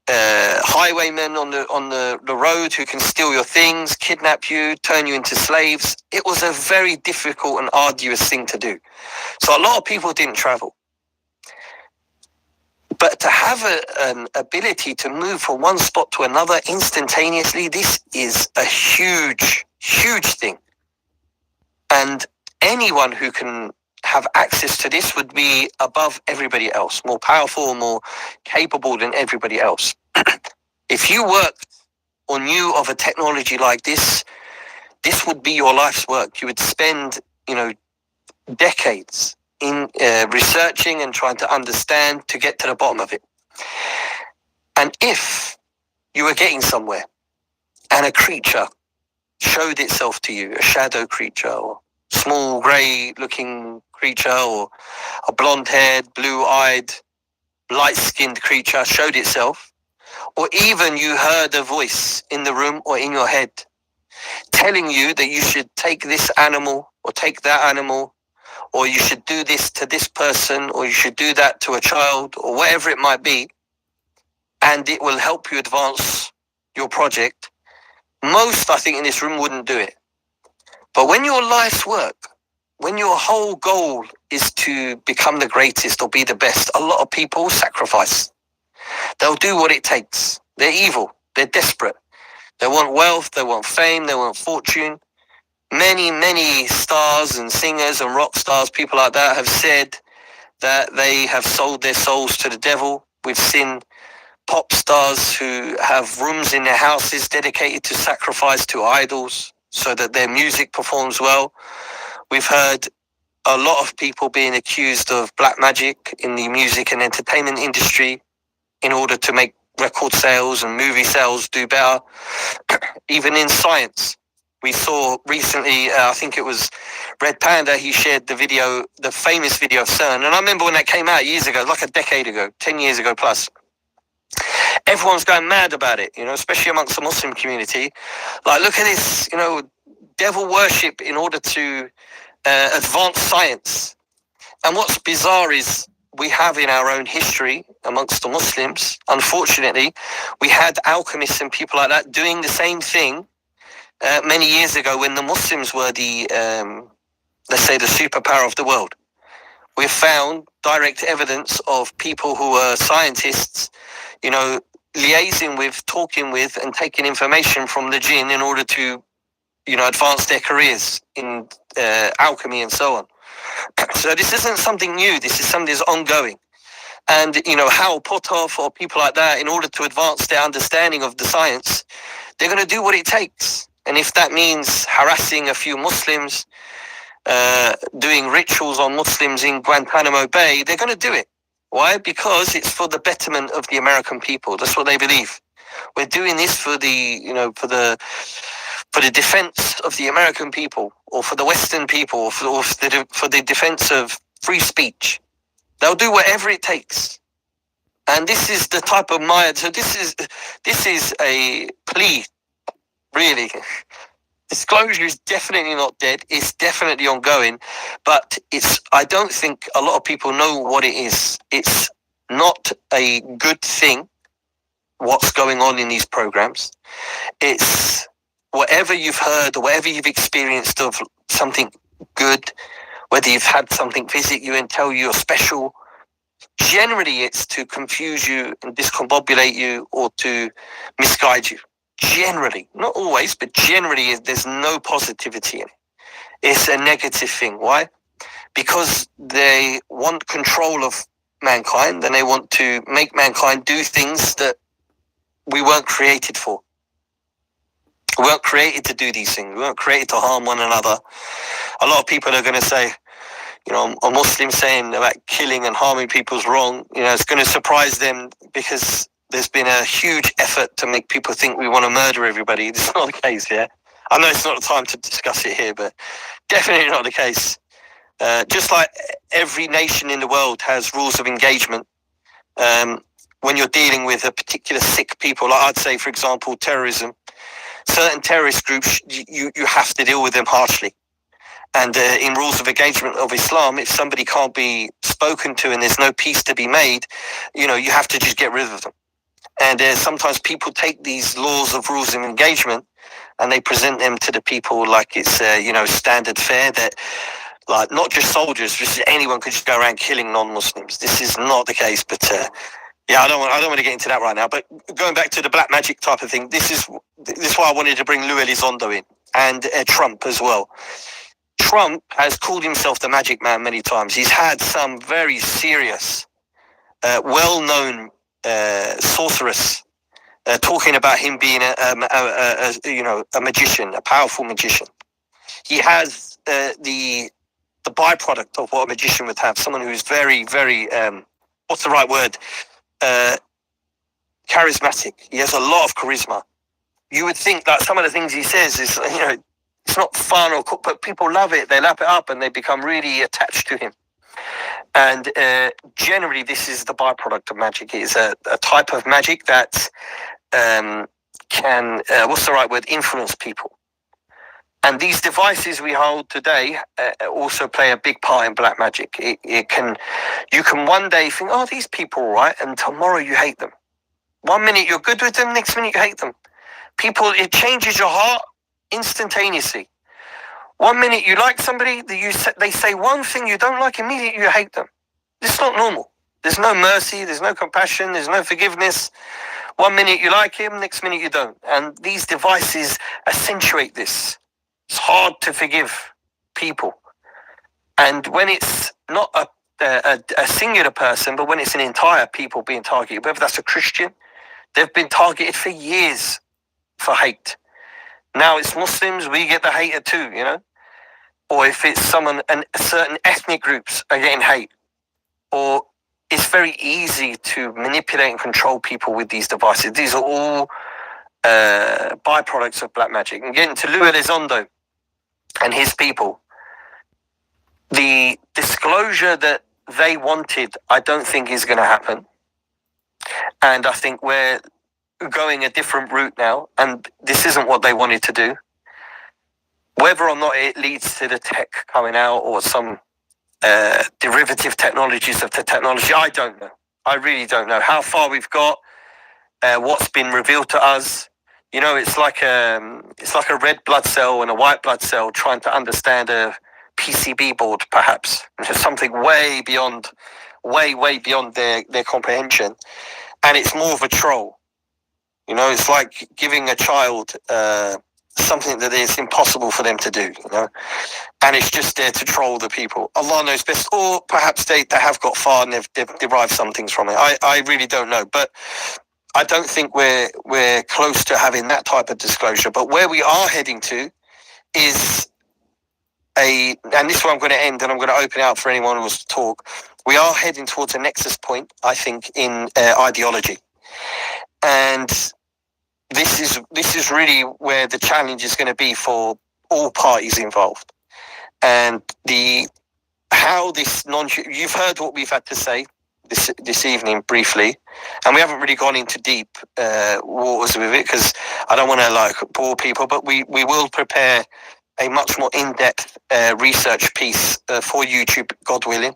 highwaymen on the road who can steal your things, kidnap you, turn you into slaves. It was a very difficult and arduous thing to do. So a lot of people didn't travel. But to have an ability to move from one spot to another instantaneously, this is a huge, huge thing. And anyone who can have access to this would be above everybody else, more powerful, more capable than everybody else. If you worked or knew of a technology like this, this would be your life's work. You would spend, decades in researching and trying to understand to get to the bottom of it. And if you were getting somewhere and a creature showed itself to you, a shadow creature or small grey looking creature or a blonde-haired, blue-eyed, light-skinned creature showed itself, or even you heard a voice in the room or in your head telling you that you should take this animal or take that animal, or you should do this to this person, or you should do that to a child, or whatever it might be, and it will help you advance your project, most, I think, in this room wouldn't do it. But when your life's work, when your whole goal is to become the greatest or be the best, a lot of people sacrifice. They'll do what it takes. They're evil. They're desperate. They want wealth. They want fame. They want fortune. Many, many stars and singers and rock stars, people like that, have said that they have sold their souls to the devil. We've seen pop stars who have rooms in their houses dedicated to sacrifice to idols so that their music performs well. We've heard a lot of people being accused of black magic in the music and entertainment industry in order to make record sales and movie sales do better. Even in science, we saw recently, I think it was Red Panda, he shared the famous video of CERN. And I remember when that came out years ago, like a decade ago, 10 years ago plus. Everyone's going mad about it, especially amongst the Muslim community. Like, look at this, devil worship in order to advance science. And what's bizarre is we have in our own history amongst the Muslims, unfortunately, we had alchemists and people like that doing the same thing many years ago when the Muslims were the, let's say, the superpower of the world. We've found direct evidence of people who were scientists, liaising with, talking with, and taking information from the jinn in order to, advance their careers in alchemy and so on. So this isn't something new. This is something that's ongoing. And, Hal Potthoff or people like that, in order to advance their understanding of the science, they're going to do what it takes. And if that means harassing a few Muslims, doing rituals on Muslims in Guantanamo Bay, they're going to do it. Why? Because it's for the betterment of the American people. That's what they believe. We're doing this for the, for the defense of the American people, or for the Western people, or for the defense of free speech. They'll do whatever it takes. And this is the type of Maya. So this is a plea, really. Disclosure is definitely not dead. It's definitely ongoing, but I don't think a lot of people know what it is. It's not a good thing what's going on in these programs. It's whatever you've heard or whatever you've experienced of something good, whether you've had something visit you and tell you're special. Generally, it's to confuse you and discombobulate you or to misguide you. Generally, not always, but generally, there's no positivity in it. It's a negative thing. Why? Because they want control of mankind and they want to make mankind do things that we weren't created for. We weren't created to do these things. We weren't created to harm one another. A lot of people are going to say, you know, a Muslim saying about killing and harming people's wrong, you know, it's going to surprise them because there's been a huge effort to make people think we want to murder everybody. It's not the case, yeah? I know it's not the time to discuss it here, but definitely not the case. Just like every nation in the world has rules of engagement, when you're dealing with a particular sick people, like I'd say, for example, terrorism, certain terrorist groups, you have to deal with them harshly. And in rules of engagement of Islam, if somebody can't be spoken to and there's no peace to be made, you know, you have to just get rid of them. And sometimes people take these laws of rules of engagement and they present them to the people like it's, you know, standard fare that, like, not just soldiers, just anyone could just go around killing non-Muslims. This is not the case, but yeah, I don't want to get into that right now. But going back to the black magic type of thing, this is why I wanted to bring Lou Elizondo in and Trump as well. Trump has called himself the magic man many times. He's had some very serious, well-known sorceress talking about him being a magician, a powerful magician. He has the byproduct of what a magician would have, someone who's very, very, what's the right word? Charismatic. He has a lot of charisma. You would think that some of the things he says is, you know, it's not fun or cool, but people love it. They lap it up and they become really attached to him. And generally, this is the byproduct of magic. It is a type of magic that can, what's the right word, influence people. And these devices we hold today also play a big part in black magic. You can one day think, oh, these people are right, and tomorrow you hate them. 1 minute you're good with them, next minute you hate them. People, it changes your heart instantaneously. 1 minute you like somebody, they say one thing you don't like, immediately you hate them. This is not normal. There's no mercy, there's no compassion, there's no forgiveness. 1 minute you like him, next minute you don't. And these devices accentuate this. It's hard to forgive people. And when it's not a singular person, but when it's an entire people being targeted, whether that's a Christian, they've been targeted for years for hate. Now it's Muslims, we get the hater too, you know? Or if it's someone, and certain ethnic groups are getting hate. Or it's very easy to manipulate and control people with these devices. These are all byproducts of black magic. And getting to Lou Elizondo and his people, the disclosure that they wanted, I don't think is going to happen. And I think we're going a different route now, and this isn't what they wanted to do. Whether or not it leads to the tech coming out or some derivative technologies of the technology, I don't know. I really don't know how far we've got, what's been revealed to us. You know, it's like a red blood cell and a white blood cell trying to understand a PCB board, perhaps. It's something way beyond their comprehension. And it's more of a troll. You know, it's like giving a child something that is impossible for them to do, you know, and it's just there to troll the people. Allah knows best, or perhaps they have got far and they've derived some things from it. I really don't know, but I don't think we're close to having that type of disclosure. But where we are heading to is and this is where I'm going to end, and I'm going to open it up for anyone who wants to talk. We are heading towards a nexus point, I think, in ideology, and this is really where the challenge is going to be for all parties involved. And you've heard what we've had to say. this evening briefly, and we haven't really gone into deep waters with it because I don't want to like bore people, but we will prepare a much more in-depth research piece for YouTube, God willing,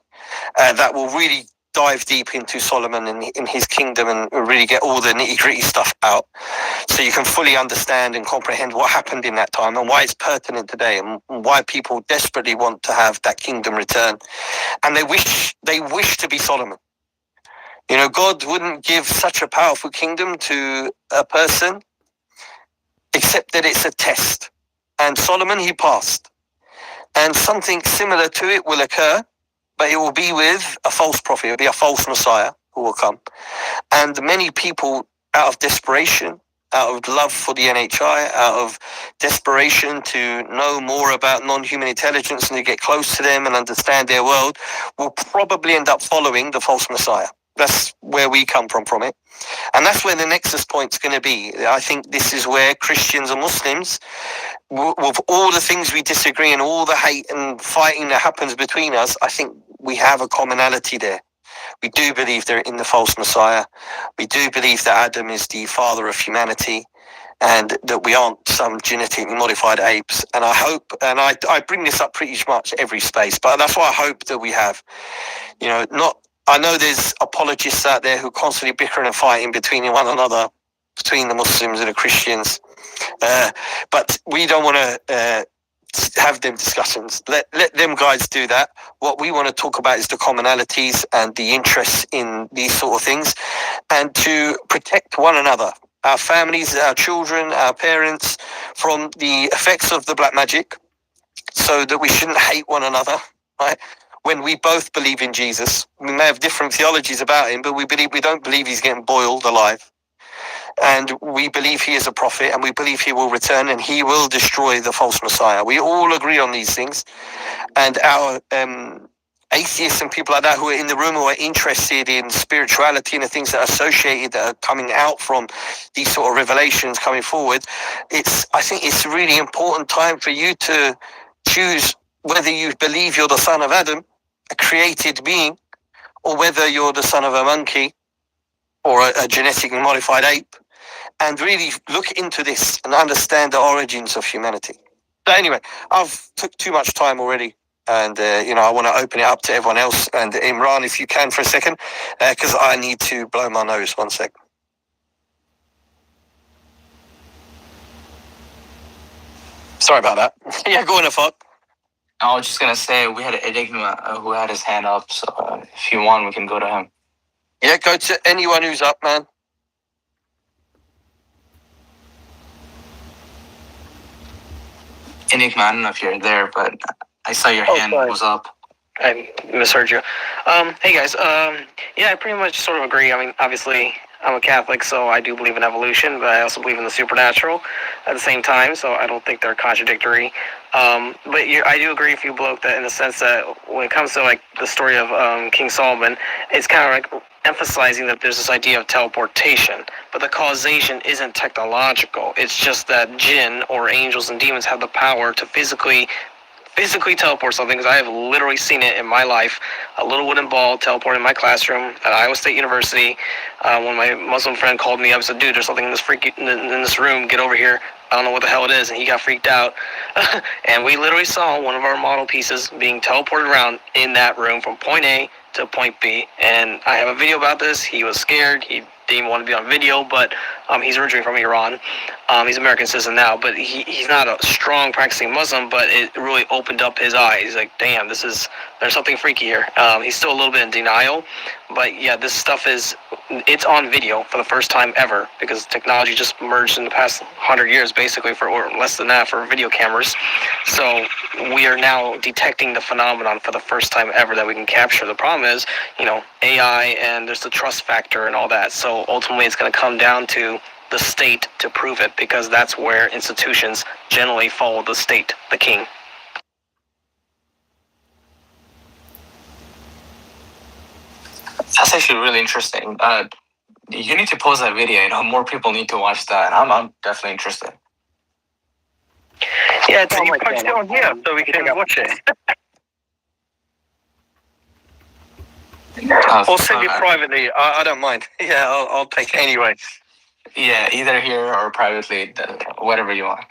that will really dive deep into Solomon and in his kingdom and really get all the nitty-gritty stuff out, so you can fully understand and comprehend what happened in that time and why it's pertinent today and why people desperately want to have that kingdom return, and they wish to be Solomon. You know, God wouldn't give such a powerful kingdom to a person except that it's a test. And Solomon, he passed. And something similar to it will occur, but it will be with a false prophet. It will be a false Messiah who will come. And many people, out of desperation, out of love for the NHI, out of desperation to know more about non-human intelligence and to get close to them and understand their world, will probably end up following the false Messiah. That's where we come from it. And that's where the nexus point's going to be. I think this is where Christians and Muslims, with all the things we disagree and all the hate and fighting that happens between us, I think we have a commonality there. We do believe they're in the false Messiah. We do believe that Adam is the father of humanity and that we aren't some genetically modified apes. And I hope, and I bring this up pretty much every space, but that's why I hope that we have, you know, not, I know there's apologists out there who constantly bickering and fighting between one another, between the Muslims and the Christians. But we don't want to have them discussions. Let them guys do that. What we want to talk about is the commonalities and the interests in these sort of things, and to protect one another, our families, our children, our parents, from the effects of the black magic, so that we shouldn't hate one another, right? When we both believe in Jesus, we may have different theologies about him, but we don't believe he's getting boiled alive. And we believe he is a prophet, and we believe he will return and he will destroy the false Messiah. We all agree on these things. And our atheists and people like that who are in the room, who are interested in spirituality and the things that are associated, that are coming out from these sort of revelations coming forward, I think it's a really important time for you to choose whether you believe you're the son of Adam, a created being, or whether you're the son of a monkey or a genetically modified ape, and really look into this and understand the origins of humanity. But anyway, I've took too much time already, and I want to open it up to everyone else. And Imran, if you can for a second, because I need to blow my nose. 1 sec. Sorry about that. Yeah, go on, Afaq. I was just gonna say we had Enigma who had his hand up, so if you want, we can go to him. Yeah, go to anyone who's up, man. Enigma, I don't know if you're there, but I saw your hand was up. I misheard you. Hey guys. Yeah, I pretty much sort of agree. I mean, obviously, I'm a Catholic, so I do believe in evolution, but I also believe in the supernatural at the same time, so I don't think they're contradictory. But I do agree with you, Bloke, that in the sense that when it comes to like the story of King Solomon, it's kind of like emphasizing that there's this idea of teleportation, but the causation isn't technological. It's just that jinn or angels and demons have the power to physically teleport something, because I have literally seen it in my life. A little wooden ball teleport in my classroom at Iowa State University. When my Muslim friend called me up and said, dude, there's something in this room, get over here. I don't know what the hell it is, and he got freaked out. And we literally saw one of our model pieces being teleported around in that room from point A to point B. And I have a video about this. He was scared. He didn't want to be on video, but he's originally from Iran. He's American citizen now, but he's not a strong practicing Muslim, but it really opened up his eyes. He's like, damn, there's something freaky here. He's still a little bit in denial, but yeah, this stuff it's on video for the first time ever, because technology just merged in the past 100 years, basically, or less than that, for video cameras. So we are now detecting the phenomenon for the first time ever that we can capture. The problem is, AI, and there's the trust factor and all that. So ultimately, it's going to come down to the state to prove it, because that's where institutions generally follow the state, the king. That's actually really interesting. You need to post that video. More people need to watch that. I'm definitely interested. Yeah, it's on here, so we can watch it. Or send it privately. I don't mind. Yeah, I'll take it anyway. Yeah, either here or privately, whatever you want.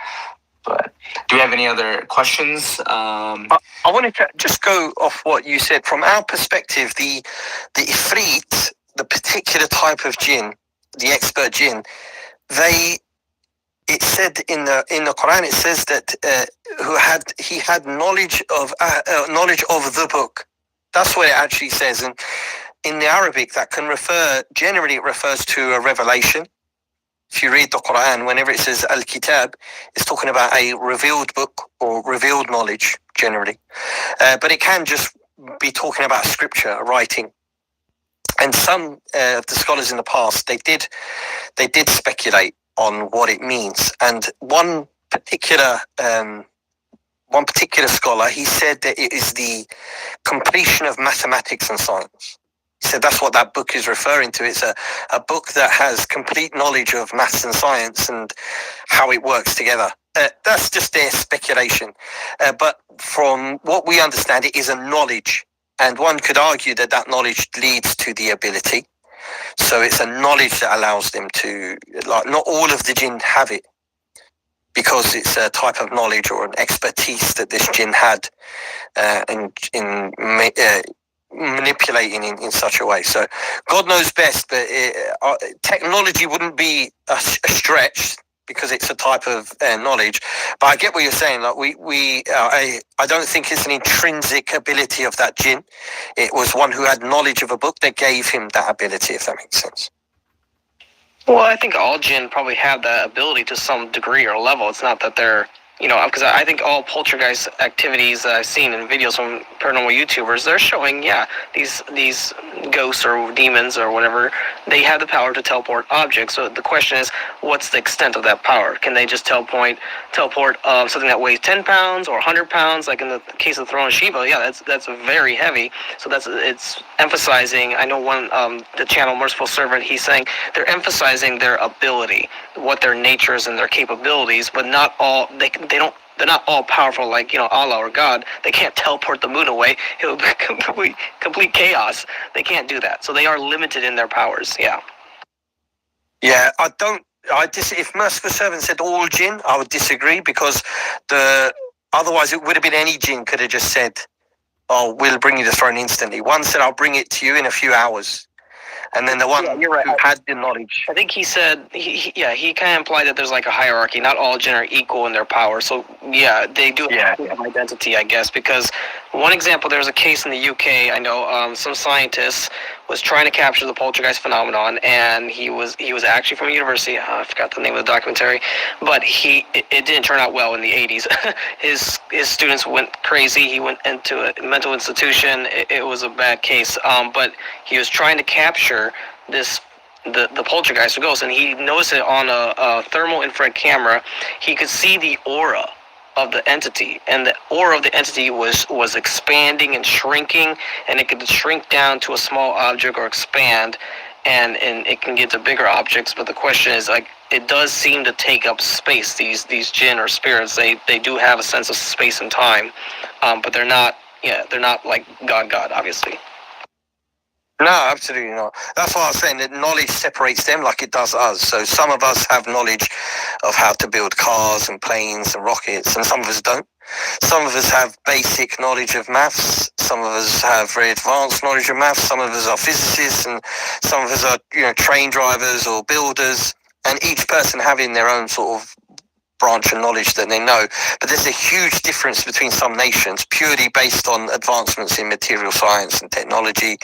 But do you have any other questions? I wanted to just go off what you said. From our perspective, the Ifrit, the particular type of jinn, the expert jinn, it said in the Quran, it says that he had knowledge of the book. That's what it actually says. And in the Arabic, that can generally it refers to a revelation. If you read the Quran, whenever it says Al-Kitab, it's talking about a revealed book or revealed knowledge, generally. But it can just be talking about scripture, writing. And some of the scholars in the past, they did speculate on what it means. And one particular scholar, he said that it is the completion of mathematics and science. He said that's what that book is referring to. It's a book that has complete knowledge of maths and science and how it works together. That's just their speculation. But from what we understand, it is a knowledge. And one could argue that that knowledge leads to the ability. So it's a knowledge that allows them to, like, not all of the jinn have it, because it's a type of knowledge or an expertise that this jinn had in manipulating in such a way. So God knows best, but technology wouldn't be a stretch because it's a type of knowledge. But I get what you're saying. Like I don't think it's an intrinsic ability of that jinn. It was one who had knowledge of a book that gave him that ability, if that makes sense. Well, I think all jinn probably have that ability to some degree or level. It's not that they're, because I think all poltergeist activities that I've seen in videos from paranormal YouTubers, they're showing, these ghosts or demons or whatever, they have the power to teleport objects. So the question is, what's the extent of that power? Can they just teleport something that weighs 10 pounds or 100 pounds, like in the case of the Throne of Shiva? Yeah, that's very heavy. So it's emphasizing, I know the channel Merciful Servant, he's saying they're emphasizing their ability, what their nature is and their capabilities, but not all, they're not all powerful like, Allah or God. They can't teleport the moon away. It would be complete chaos. They can't do that. So they are limited in their powers. Yeah. Yeah, if Merciful Servant said all jinn, I would disagree, because otherwise it would have been any jinn could have just said, oh, we'll bring you the throne instantly. One said, I'll bring it to you in a few hours. And then the one who had the knowledge. I think he said, he kind of implied that there's like a hierarchy. Not all jinn are equal in their power. So, yeah, they do have an identity, I guess. Because one example, there was a case in the UK, I know, some scientists was trying to capture the poltergeist phenomenon, and he was actually from a university. I forgot the name of the documentary, but it didn't turn out well in the 80s. His students went crazy. He went into a mental institution. It was a bad case. But he was trying to capture the poltergeist or ghost, and he noticed it on a thermal infrared camera. He could see the aura of the entity, and the aura of the entity was expanding and shrinking, and it could shrink down to a small object or expand, and it can get to bigger objects. But the question is, like, it does seem to take up space. These jinn or spirits, they do have a sense of space and time, but they're not like God, obviously. No, absolutely not. That's why I was saying that knowledge separates them like it does us. So some of us have knowledge of how to build cars and planes and rockets, and some of us don't. Some of us have basic knowledge of maths. Some of us have very advanced knowledge of maths. Some of us are physicists, and some of us are, train drivers or builders. And each person having their own sort of branch of knowledge that they know. But there's a huge difference between some nations purely based on advancements in material science and technology.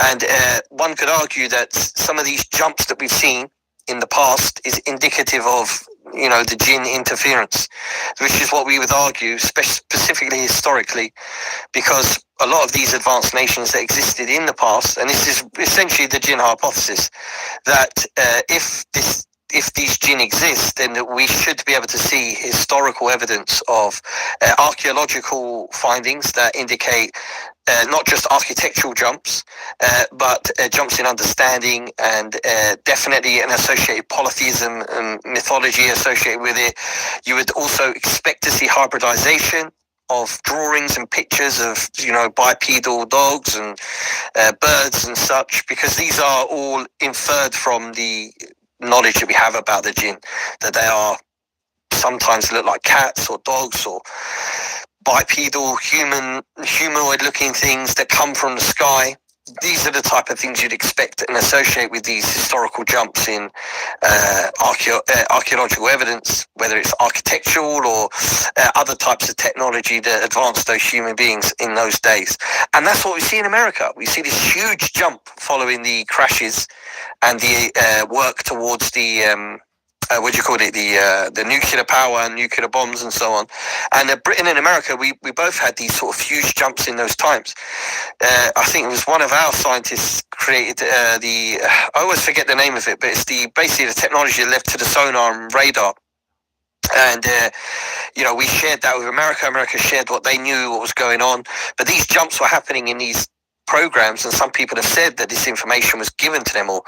And one could argue that some of these jumps that we've seen in the past is indicative of, the jinn interference, which is what we would argue, specifically historically, because a lot of these advanced nations that existed in the past, and this is essentially the jinn hypothesis, that if these jinn exist, then we should be able to see historical evidence of archaeological findings that indicate not just architectural jumps, but jumps in understanding, and definitely an associated polytheism and mythology associated with it. You would also expect to see hybridization of drawings and pictures of, bipedal dogs and birds and such, because these are all inferred from the knowledge that we have about the jinn, that they are sometimes look like cats or dogs or bipedal humanoid looking things that come from the sky. These are the type of things you'd expect and associate with these historical jumps in archaeological evidence, whether it's architectural or other types of technology that advanced those human beings in those days. And that's what we see in America. We see this huge jump following the crashes and the work towards the the nuclear power and nuclear bombs and so on. And Britain and America, we both had these sort of huge jumps in those times. I think it was one of our scientists created I always forget the name of it, but it's basically the technology that led to the sonar and radar. And we shared that with America. America shared what they knew, what was going on. But these jumps were happening in these programs, and some people have said that this information was given to them, or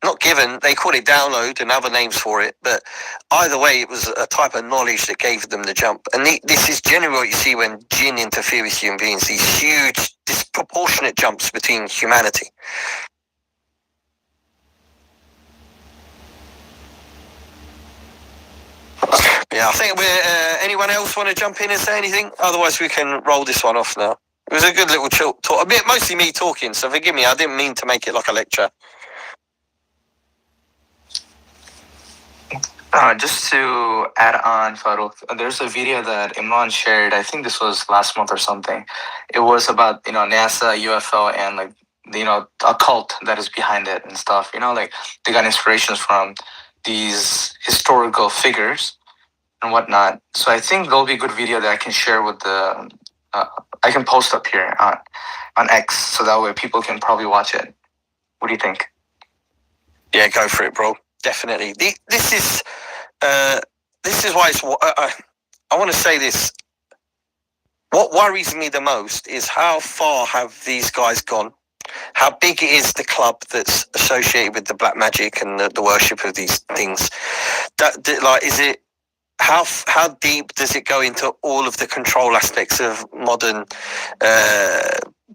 not given, they call it download and other names for it, but either way, it was a type of knowledge that gave them the jump. And this is generally what you see when jinn interfere with human beings, these huge, disproportionate jumps between humanity. Yeah, I think anyone else want to jump in and say anything? Otherwise, we can roll this one off now. It was a good little talk, a bit mostly me talking, so forgive me, I didn't mean to make it like a lecture. Just to add on, Farouk, there's a video that Imran shared. I think this was last month or something. It was about NASA, UFO, and a cult that is behind it and stuff. Like they got inspirations from these historical figures and whatnot. So I think there'll be a good video that I can share with the. I can post up here on X, so that way people can probably watch it. What do you think? Yeah, go for it, bro. Definitely. This is why it's. I want to say this. What worries me the most is how far have these guys gone? How big is the club that's associated with the black magic and the worship of these things? Is it how deep does it go into all of the control aspects of modern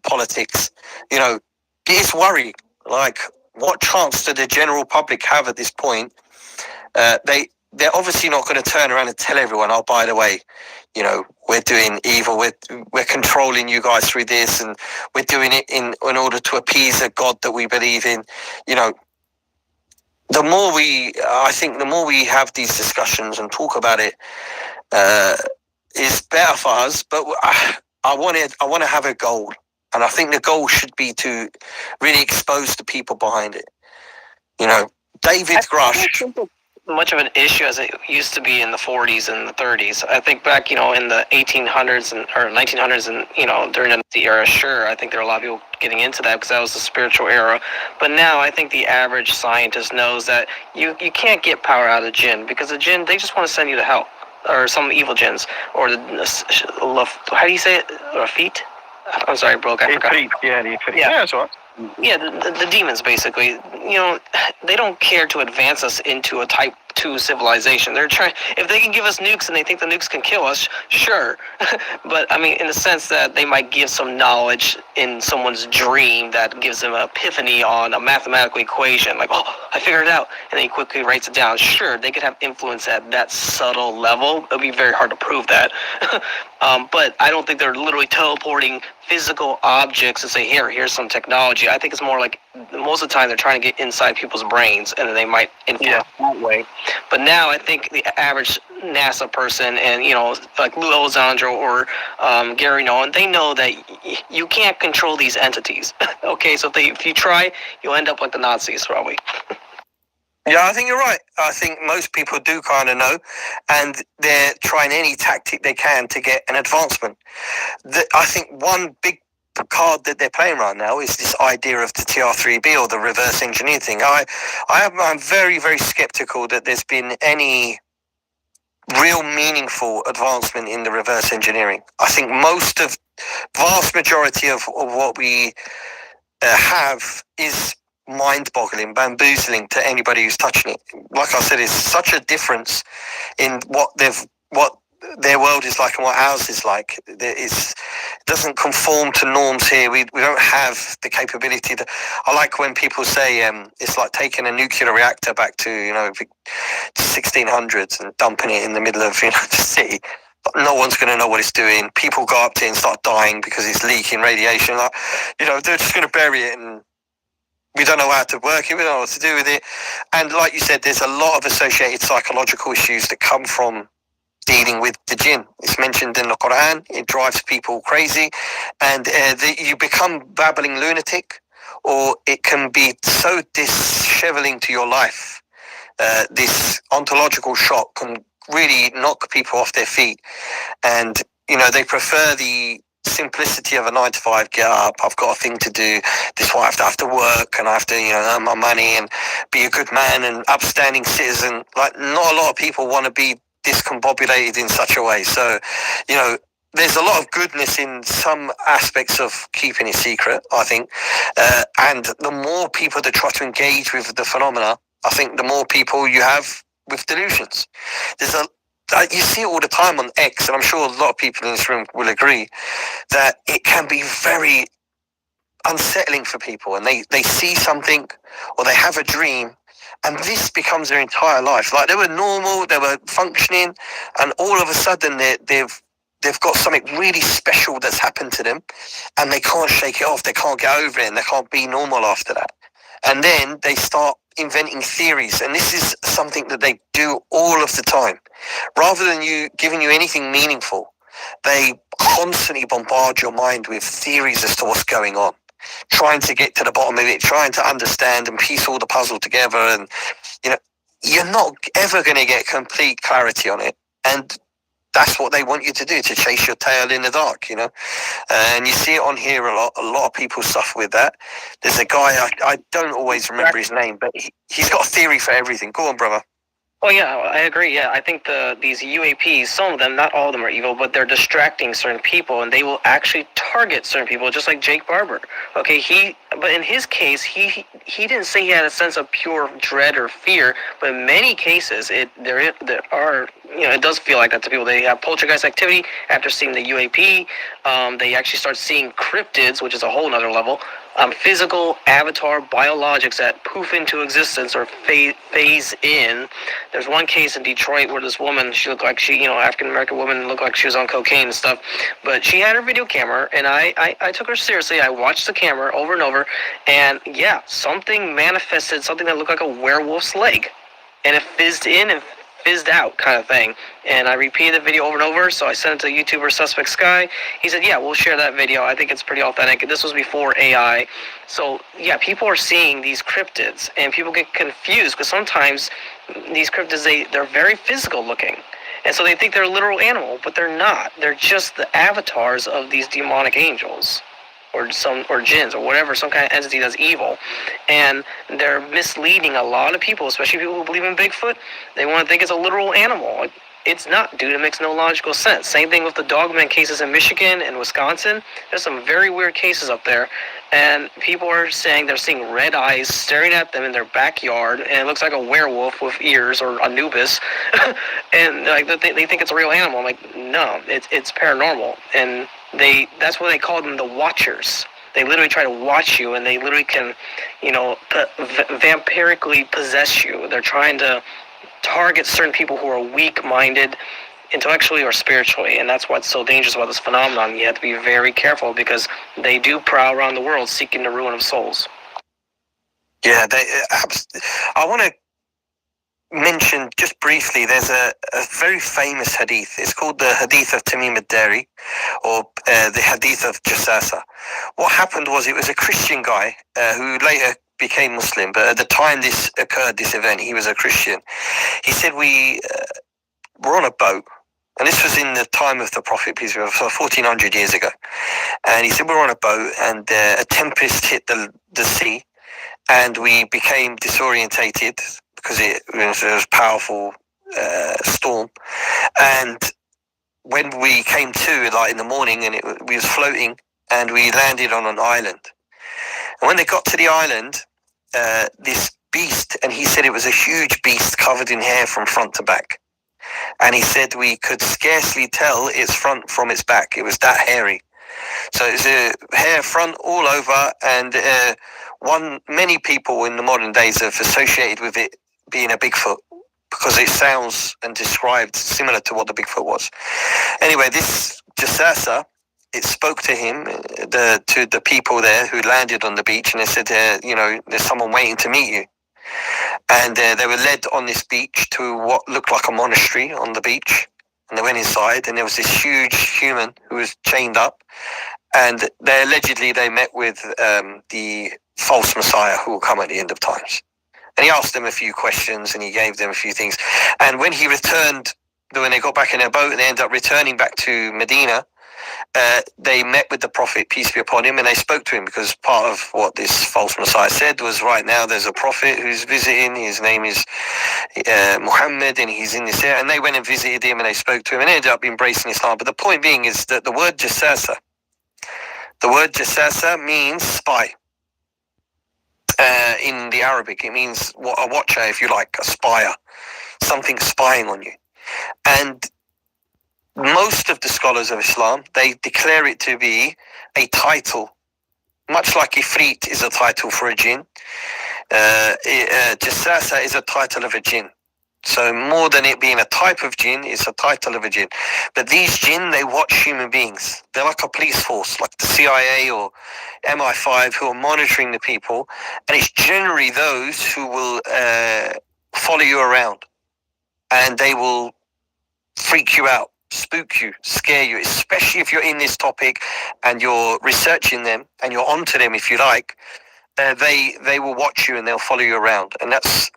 politics? It is worrying. Like, what chance do the general public have at this point? They're obviously not going to turn around and tell everyone, oh, by the way, we're doing evil, we're controlling you guys through this, and we're doing it in order to appease a God that we believe in. The more we have these discussions and talk about it, is better for us. But I want to have a goal. And I think the goal should be to really expose the people behind it. David Grush. Much of an issue as it used to be in the 40s and the 30s. I think back, in the 1800s or 1900s and, during the era, sure, I think there are a lot of people getting into that because that was the spiritual era. But now I think the average scientist knows that you can't get power out of the jinn, because the jinn, they just want to send you to hell, or some evil jinns, or how do you say it? Rafit? I'm sorry, broke. I forgot. Yeah, that's all right. Yeah, the demons, basically. They don't care to advance us into a type 2 civilization. They're trying, if they can give us nukes and they think the nukes can kill us, sure. But I mean, in the sense that they might give some knowledge in someone's dream that gives them an epiphany on a mathematical equation, like, oh, I figured it out, and then he quickly writes it down. Sure, they could have influence at that subtle level. It'll be very hard to prove that. But I don't think they're literally teleporting physical objects and say, here's some technology. I think it's more like, most of the time they're trying to get inside people's brains, and then they might influence that way. But now I think the average NASA person, and like Lou Elizondo or Gary Nolan, they know that you can't control these entities. Okay, so if you try, you'll end up like the Nazis, probably. Yeah, I think you're right. I think most people do kind of know, and they're trying any tactic they can to get an advancement. I think one big card that they're playing right now is this idea of the TR3B, or the reverse engineer thing. I'm very, very skeptical that there's been any real meaningful advancement in the reverse engineering. I think vast majority of what we have is mind-boggling, bamboozling to anybody who's touching it. Like I said, it's such a difference in what their world is like and what ours is like. It doesn't conform to norms here. We don't have the capability to. I like when people say it's like taking a nuclear reactor back to the 1600s and dumping it in the middle of the city. No one's going to know what it's doing. People go up to it and start dying because it's leaking radiation. Like, they're just going to bury it, and we don't know how to work it. We don't know what to do with it. And like you said, there's a lot of associated psychological issues that come from dealing with the jinn. It's mentioned in the Quran. It drives people crazy, and you become babbling lunatic, or it can be so disheveling to your life. This ontological shock can really knock people off their feet, and they prefer the simplicity of a 9 to 5. Get up, I've got a thing to do. This is why I have to work, and I have to earn my money and be a good man and upstanding citizen. Like, not a lot of people want to be discombobulated in such a way. So there's a lot of goodness in some aspects of keeping it secret, I think, and the more people that try to engage with the phenomena, I think the more people you have with delusions. You see it all the time on X, and I'm sure a lot of people in this room will agree that it can be very unsettling for people, and they see something or they have a dream, and this becomes their entire life. Like, they were normal, they were functioning, and all of a sudden they've got something really special that's happened to them, and they can't shake it off. They can't get over it, and they can't be normal after that. And then they start inventing theories, and this is something that they do all of the time. Rather than giving you anything meaningful, they constantly bombard your mind with theories as to what's going on, trying to get to the bottom of it, trying to understand and piece all the puzzle together. And you're not ever going to get complete clarity on it, and that's what they want you to do, to chase your tail in the dark, and you see it on here a lot. A lot of people suffer with that. There's a guy, I don't always remember his name, but he's got a theory for everything. Go on, brother. Oh yeah, I agree. Yeah, I think these UAPs, some of them, not all of them are evil, but they're distracting certain people, and they will actually target certain people, just like Jake Barber. Okay, but in his case, he didn't say he had a sense of pure dread or fear, but in many cases, there are it does feel like that to people. They have poltergeist activity after seeing the UAP. They actually start seeing cryptids, which is a whole nother level. Physical avatar biologics that poof into existence or phase in. There's one case in Detroit where this woman, she looked like African American woman, looked like she was on cocaine and stuff, but she had her video camera, and I took her seriously. I watched the camera over and over, and yeah, something manifested, something that looked like a werewolf's leg, and it fizzed in and fizzed out kind of thing. And I repeated the video over and over, so I sent it to YouTuber Suspect Sky. He said, yeah, we'll share that video. I think it's pretty authentic. This was before AI. So yeah, people are seeing these cryptids, and people get confused because sometimes these cryptids, they're very physical looking. And so they think they're a literal animal, but they're not. They're just the avatars of these demonic angels, or jinns, or whatever, some kind of entity that's evil. And they're misleading a lot of people, especially people who believe in Bigfoot. They want to think it's a literal animal. It's not, dude. It makes no logical sense. Same thing with the Dogman cases in Michigan and Wisconsin. There's some very weird cases up there, and people are saying they're seeing red eyes staring at them in their backyard, and it looks like a werewolf with ears, or Anubis, and they think it's a real animal. I'm like, no, it's paranormal, and that's what they call them, the Watchers. They literally try to watch you, and they literally can, vampirically possess you. They're trying to target certain people who are weak-minded, intellectually or spiritually, and that's what's so dangerous about this phenomenon. You have to be very careful because they do prowl around the world seeking the ruin of souls. Yeah, I want to mention just briefly, there's a very famous hadith. It's called the Hadith of Tamim ad-Dari, or the Hadith of Jassasa. What happened was, it was a Christian guy who later became Muslim, but at the time this occurred, this event, he was a Christian. He said, we were on a boat, and this was in the time of the Prophet, peace be upon him, 1400 years ago. And he said, we're on a boat, and a tempest hit the sea, and we became disorientated because it was a powerful storm. And when we came to, like in the morning, and we was floating, and we landed on an island. And when they got to the island, this beast, and he said it was a huge beast covered in hair from front to back. and he said we could scarcely tell its front from its back. It was that hairy. So it's a hair front all over, and many people in the modern days have associated with it being a Bigfoot because it sounds and described similar to what the Bigfoot was. Anyway, this Jasasa, it spoke to him, to the people there who landed on the beach, and they said, there's someone waiting to meet you. And they were led on this beach to what looked like a monastery on the beach. And they went inside, and there was this huge human who was chained up. And they allegedly met with the false Messiah who will come at the end of times. And he asked them a few questions, and he gave them a few things. And when he returned, when they got back in their boat and they ended up returning back to Medina, they met with the Prophet, peace be upon him, and they spoke to him, because part of what this false Messiah said was, right now there's a prophet who's visiting, his name is Muhammad, and he's in this area. And they went and visited him, and they spoke to him, and they ended up embracing Islam. But the point being is that the word Jasasa means spy. In the Arabic, it means a watcher, if you like, a spyer, something spying on you. And most of the scholars of Islam, they declare it to be a title, much like Ifrit is a title for a jinn. Jasasa is a title of a jinn. So more than it being a type of jinn, it's a title of a jinn. But these jinn, they watch human beings. They're like a police force, like the CIA or MI5, who are monitoring the people. And it's generally those who will follow you around. And they will freak you out, spook you, scare you, especially if you're in this topic and you're researching them and you're onto them, if you like. They will watch you and they'll follow you around. And that's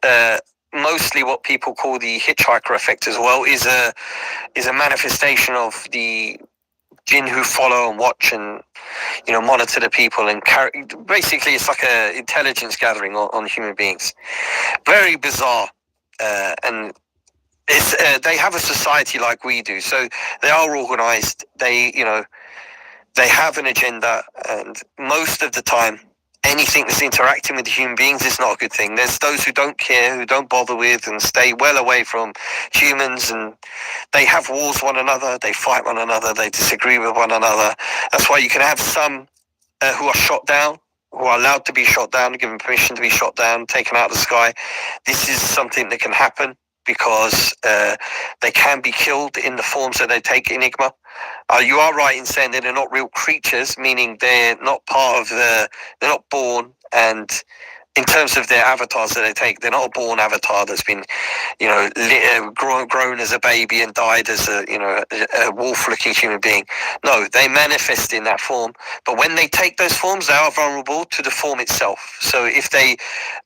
mostly what people call the hitchhiker effect as well, is a manifestation of the jinn who follow and watch and monitor the people and basically it's like a intelligence gathering on human beings. Very bizarre, and it's they have a society like we do, so they are organized. They have an agenda, and most of the time anything that's interacting with human beings is not a good thing. There's those who don't care, who don't bother with and stay well away from humans, and they have wars with one another, they fight one another, they disagree with one another. That's why you can have some who are shot down, who are allowed to be shot down, given permission to be shot down, taken out of the sky. This is something that can happen because they can be killed in the forms that they take, Enigma. You are right in saying that they're not real creatures, meaning they're not they're not born, and in terms of their avatars that they take, they're not a born avatar that's been, grown as a baby and died as a wolf-looking human being. No, they manifest in that form. But when they take those forms, they are vulnerable to the form itself. So if they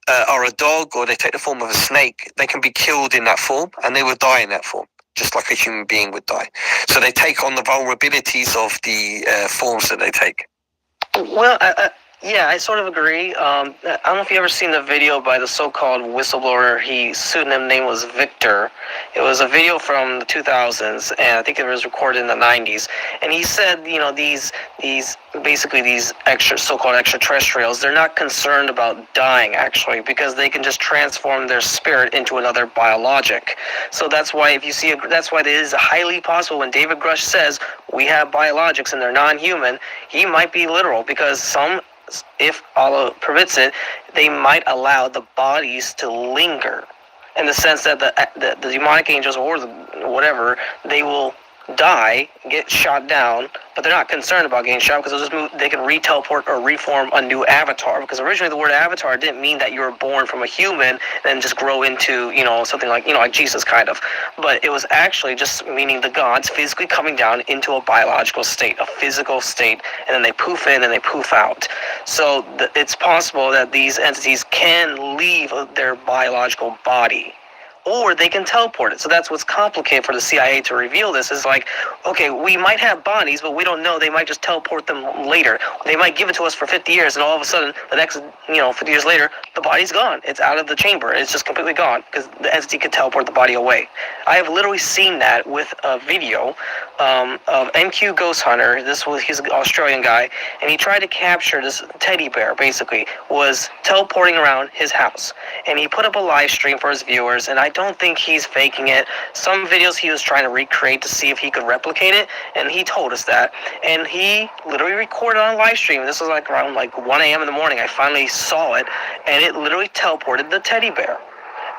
are a dog or they take the form of a snake, they can be killed in that form and they will die in that form, just like a human being would die. So they take on the vulnerabilities of the forms that they take. Well, yeah, I sort of agree. I don't know if you ever seen the video by the so-called whistleblower. His pseudonym name was Victor. It was a video from the 2000s, and I think it was recorded in the 90s. And he said, these so-called extraterrestrials, they're not concerned about dying, actually, because they can just transform their spirit into another biologic. So that's why that's why it is highly possible when David Grush says we have biologics and they're non-human, he might be literal, because if Allah permits it, they might allow the bodies to linger, in the sense that the demonic angels or whatever, they will die, get shot down, but they're not concerned about getting shot because they can re-teleport or reform a new avatar. Because originally the word avatar didn't mean that you were born from a human and then just grow into, something like, like Jesus kind of. But it was actually just meaning the gods physically coming down into a biological state, a physical state, and then they poof in and they poof out. So it's possible that these entities can leave their biological body, or they can teleport it. So that's what's complicated for the CIA to reveal this, is like, okay, we might have bodies, but we don't know. They might just teleport them later. They might give it to us for 50 years, and all of a sudden, the next, 50 years later, the body's gone. It's out of the chamber. It's just completely gone, because the entity could teleport the body away. I have literally seen that with a video of MQ Ghost Hunter. He's an Australian guy, and he tried to capture this teddy bear, basically, was teleporting around his house. And he put up a live stream for his viewers, and I don't think he's faking it. Some videos he was trying to recreate to see if he could replicate it, and he told us that. And he literally recorded on live stream. This was like around like 1 a.m. in the morning. I finally saw it, and it literally teleported the teddy bear.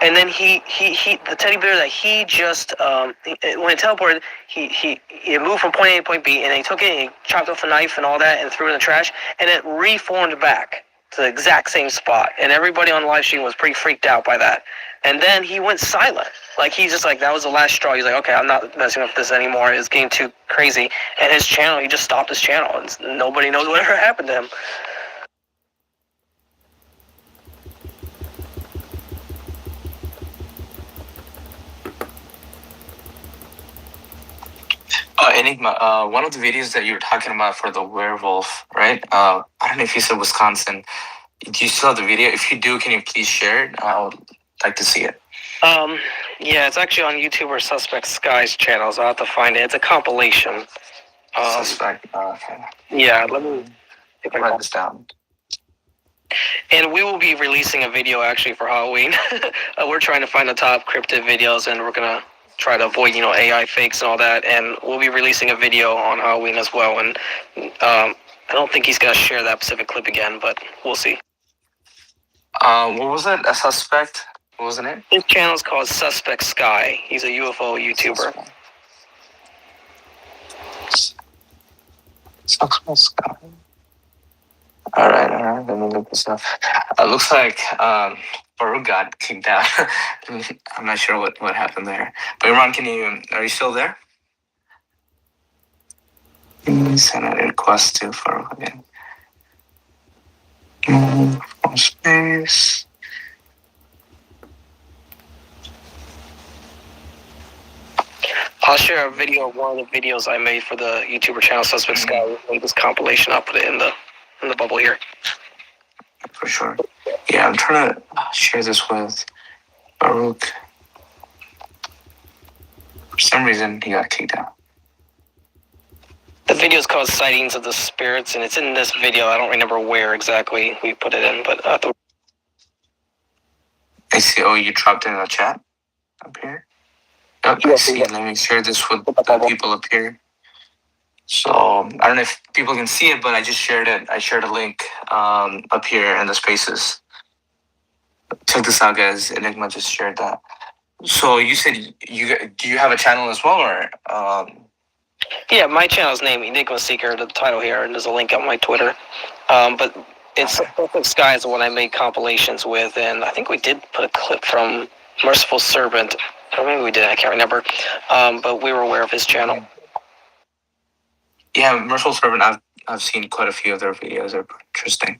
And then the teddy bear that he just when it teleported, it moved from point A to point B, and he took it and he chopped off a knife and all that and threw it in the trash, and it reformed back to the exact same spot. And everybody on the live stream was pretty freaked out by that. And then he went silent. Like, he's just like, that was the last straw. He's like, okay, I'm not messing with this anymore. It's getting too crazy. And his channel, he just stopped his channel, and nobody knows whatever happened to him. Enigma, one of the videos that you were talking about for the werewolf, right? I don't know if you said Wisconsin. Do you still have the video? If you do, can you please share it? I would like to see it. Yeah, it's actually on YouTuber Suspect Sky's channel, so I'll have to find it. It's a compilation. Suspect. Okay. Yeah, let me Write this down. And we will be releasing a video actually for Halloween. We're trying to find the top cryptid videos, and we're gonna try to avoid, AI fakes and all that. And we'll be releasing a video on Halloween as well. And I don't think he's gonna share that specific clip again, but we'll see. What was it? A suspect? What was the name? His channel is called Suspect Sky. He's a UFO YouTuber. Suspect Sky. All right. Let me look this up. It looks like Baruch got kicked out. I'm not sure what happened there. But Imran, are you still there? Send a request to Farouk again. From space. I'll share a video of one of the videos I made for the YouTuber channel Suspect Sky. We'll make this compilation. I'll put it in the bubble here. For sure. Yeah, I'm trying to share this with Baruch. For some reason, he got kicked out. The video is called Sightings of the Spirits, and it's in this video. I don't remember where exactly we put it in, but I see. Oh, you dropped it in the chat up here? Yep, I see. Let me share this with the people up here. So I don't know if people can see it, but I just shared it. I shared a link up here in the spaces. Check this out, guys. Enigma just shared that. So you said do you have a channel as well, or? Yeah, my channel's name Enigma Seeker. The title here, and there's a link on my Twitter. But it's Suspect Sky is the one I made compilations with, and I think we did put a clip from Merciful Servant. Or maybe we did. I can't remember. But we were aware of his channel. Yeah, Merciful Servant. I've seen quite a few of their videos. They're interesting.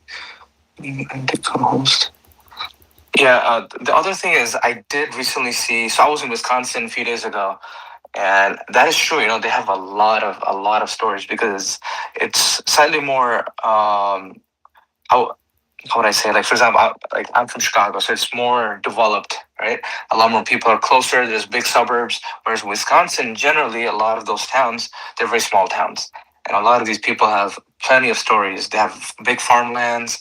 And the co-host. Yeah. The other thing is, I did recently see. So I was in Wisconsin a few days ago, and that is true. They have a lot of stories because it's slightly more. How would I say? Like, for example, I'm from Chicago, so it's more developed, right? A lot more people are closer. There's big suburbs. Whereas Wisconsin, generally, a lot of those towns, they're very small towns. And a lot of these people have plenty of stories. They have big farmlands,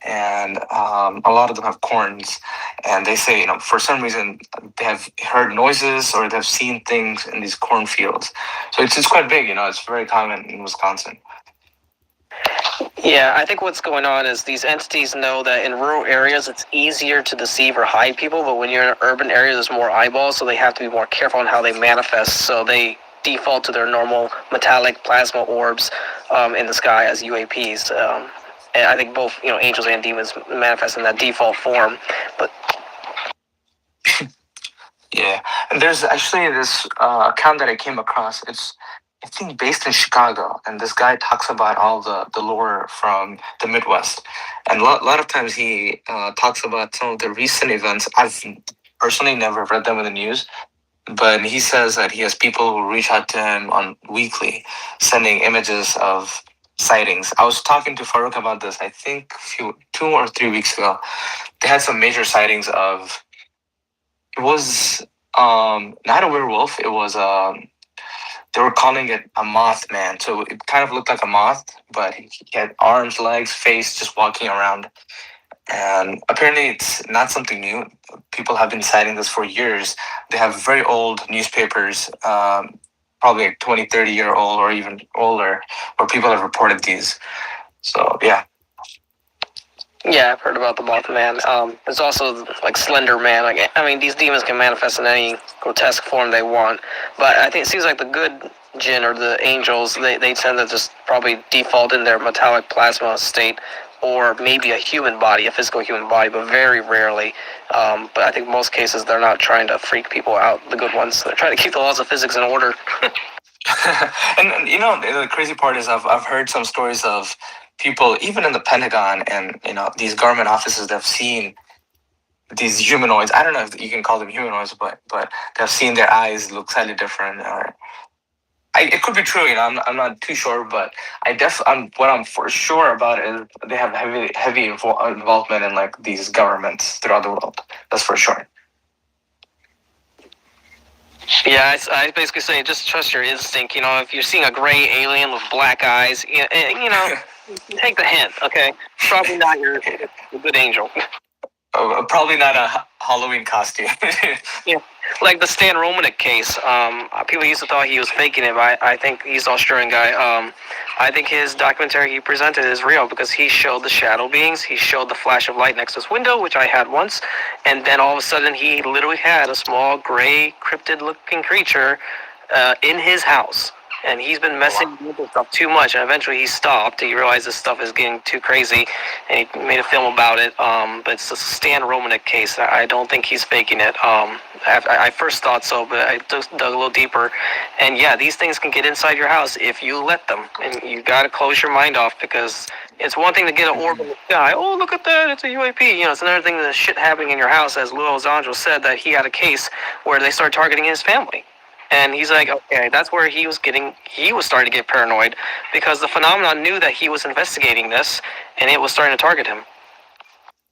and a lot of them have corns. And they say, for some reason, they have heard noises or they've seen things in these cornfields. So it's quite big, It's very common in Wisconsin. Yeah, I think what's going on is these entities know that in rural areas it's easier to deceive or hide people, but when you're in an urban area, there's more eyeballs, so they have to be more careful on how they manifest. So they default to their normal metallic plasma orbs in the sky as UAPs. And I think both, angels and demons manifest in that default form. But yeah, and there's actually this account that I came across. It's, I think, based in Chicago, and this guy talks about all the lore from the Midwest. And a lot of times he talks about some of the recent events. I've personally never read them in the news, but he says that he has people who reach out to him on weekly, sending images of sightings. I was talking to Farouk about this, I think 2 or 3 weeks ago. They had some major sightings of, it was not a werewolf, it was they were calling it a Mothman. So it kind of looked like a moth, but he had arms, legs, face, just walking around. And apparently, it's not something new. People have been citing this for years. They have very old newspapers, probably like 20, 30-year old or even older, where people have reported these. So, yeah. Yeah, I've heard about the Mothman. There's also like Slender Man. Like, I mean, these demons can manifest in any grotesque form they want. But I think it seems like the good jinn or the angels, they tend to just probably default in their metallic plasma state, or maybe a human body, a physical human body, but very rarely. But I think most cases they're not trying to freak people out. The good ones, they're trying to keep the laws of physics in order. And you know, the crazy part is I've heard some stories of people, even in the Pentagon and these government offices, that have seen these humanoids. I don't know if you can call them humanoids, but they've seen their eyes look slightly different. Or it could be true. I'm not too sure, but what I'm for sure about is they have heavy involvement in like these governments throughout the world. That's for sure. Yeah, I basically say just trust your instinct. You know, if you're seeing a gray alien with black eyes, take the hint. Okay, probably not your good angel. Probably not a Halloween costume. Yeah, like the Stan Romanek case. People used to thought he was faking it, but I think he's an Australian guy. I think his documentary he presented is real because he showed the shadow beings. He showed the flash of light next to his window, which I had once, and then all of a sudden he literally had a small gray cryptid-looking creature in his house. And he's been messing with this stuff too much, and eventually he stopped. He realized this stuff is getting too crazy, and he made a film about it. But it's a Stan Romanek case. I don't think he's faking it. I first thought so, but I dug a little deeper. And yeah, these things can get inside your house if you let them. And you got to close your mind off, because it's one thing to get an orb in the sky. Oh, look at that, it's a UAP. It's another thing that shit happening in your house, as Lou Elizondo said, that he had a case where they started targeting his family. And he's like, okay, that's where he was starting to get paranoid, because the phenomenon knew that he was investigating this, and it was starting to target him.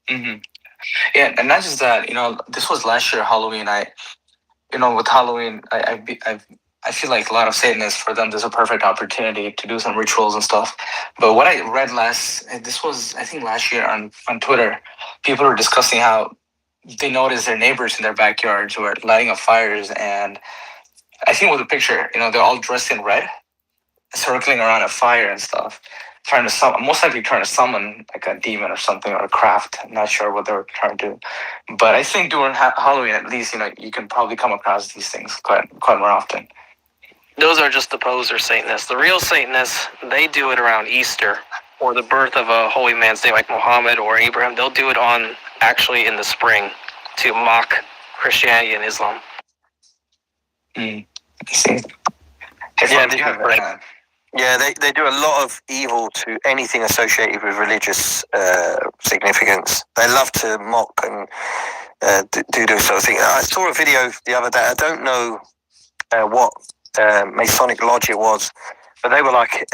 Mm-hmm. Yeah, and not just that. This was last year Halloween. With Halloween, I feel like a lot of Satanists, for them, there's a perfect opportunity to do some rituals and stuff. But what I read this was, I think, last year on Twitter, people were discussing how they noticed their neighbors in their backyards were lighting up fires, and I think with the picture, they're all dressed in red, circling around a fire and stuff, most likely trying to summon like a demon or something, or a craft. I'm not sure what they were trying to do. But I think during Halloween, at least, you can probably come across these things quite more often. Those are just the poser Satanists. The real Satanists, they do it around Easter or the birth of a holy man's day like Muhammad or Abraham. They'll do it actually in the spring to mock Christianity and Islam. I see. Yeah, they do a lot of evil to anything associated with religious significance. They love to mock and do this sort of thing. I saw a video the other day. I don't know what Masonic lodge it was, but they were like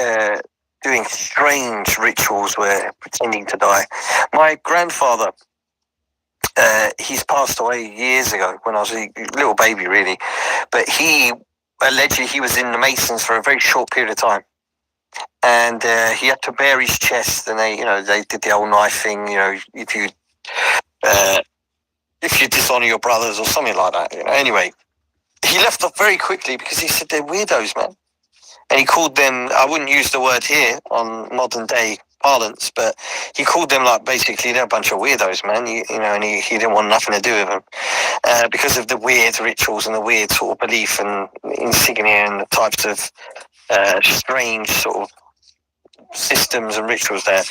doing strange rituals where pretending to die. My grandfather, he's passed away years ago when I was a little baby, really. But allegedly he was in the Masons for a very short period of time, and he had to bare his chest, and they did the old knife thing. If you dishonor your brothers or something like that. Anyway, he left off very quickly because he said they're weirdos, man. And he called them, I wouldn't use the word here on modern day parlance, but he called them like basically they're a bunch of weirdos, man. And he didn't want nothing to do with them because of the weird rituals and the weird sort of belief and insignia and the types of strange sort of systems and rituals there.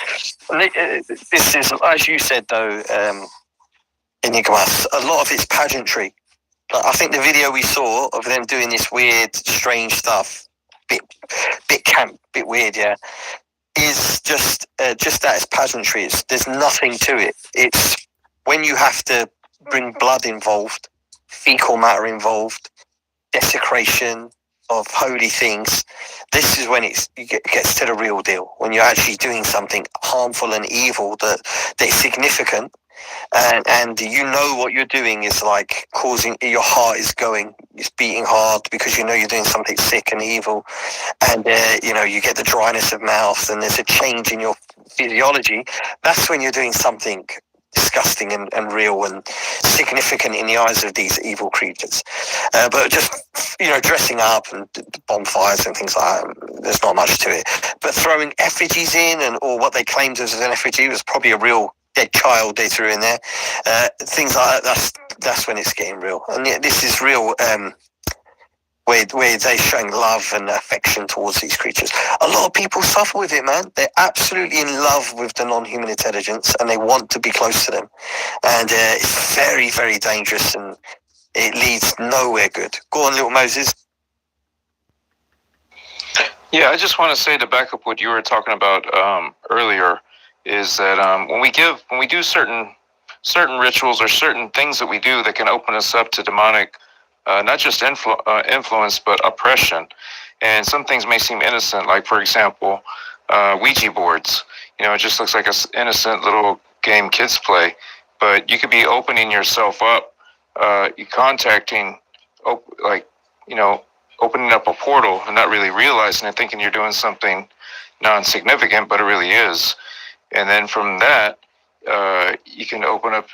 And this is, as you said though, Enigmas, a lot of it's pageantry. Like, I think the video we saw of them doing this weird, strange stuff, bit camp, bit weird, yeah, is just that it's pageantry. There's nothing to it. It's when you have to bring blood involved, fecal matter involved, desecration of holy things. This is when it gets to the real deal. When you're actually doing something harmful and evil that's significant, and what you're doing is like causing your heart is beating hard because you're doing something sick and evil, and you get the dryness of mouth and there's a change in your physiology. That's when you're doing something disgusting and real and significant in the eyes of these evil creatures. But just, dressing up and bonfires and things like that, there's not much to it. But throwing effigies in, or what they claimed as an effigy was probably a real dead child they threw in there. Things like that, that's when it's getting real. And this is real, where they're showing love and affection towards these creatures. A lot of people suffer with it, man. They're absolutely in love with the non-human intelligence, and they want to be close to them. And it's very, very dangerous, and it leads nowhere good. Go on, little Moses. Yeah, I just want to say, to back up what you were talking about earlier, is that when we do certain rituals or certain things that we do that can open us up to demonic, not just influence, but oppression. And some things may seem innocent, like, for example, Ouija boards. It just looks like an innocent little game kids play, but you could be opening yourself up, contacting, opening up a portal and not really realizing it, thinking you're doing something non-significant, but it really is. And then from that, you can open up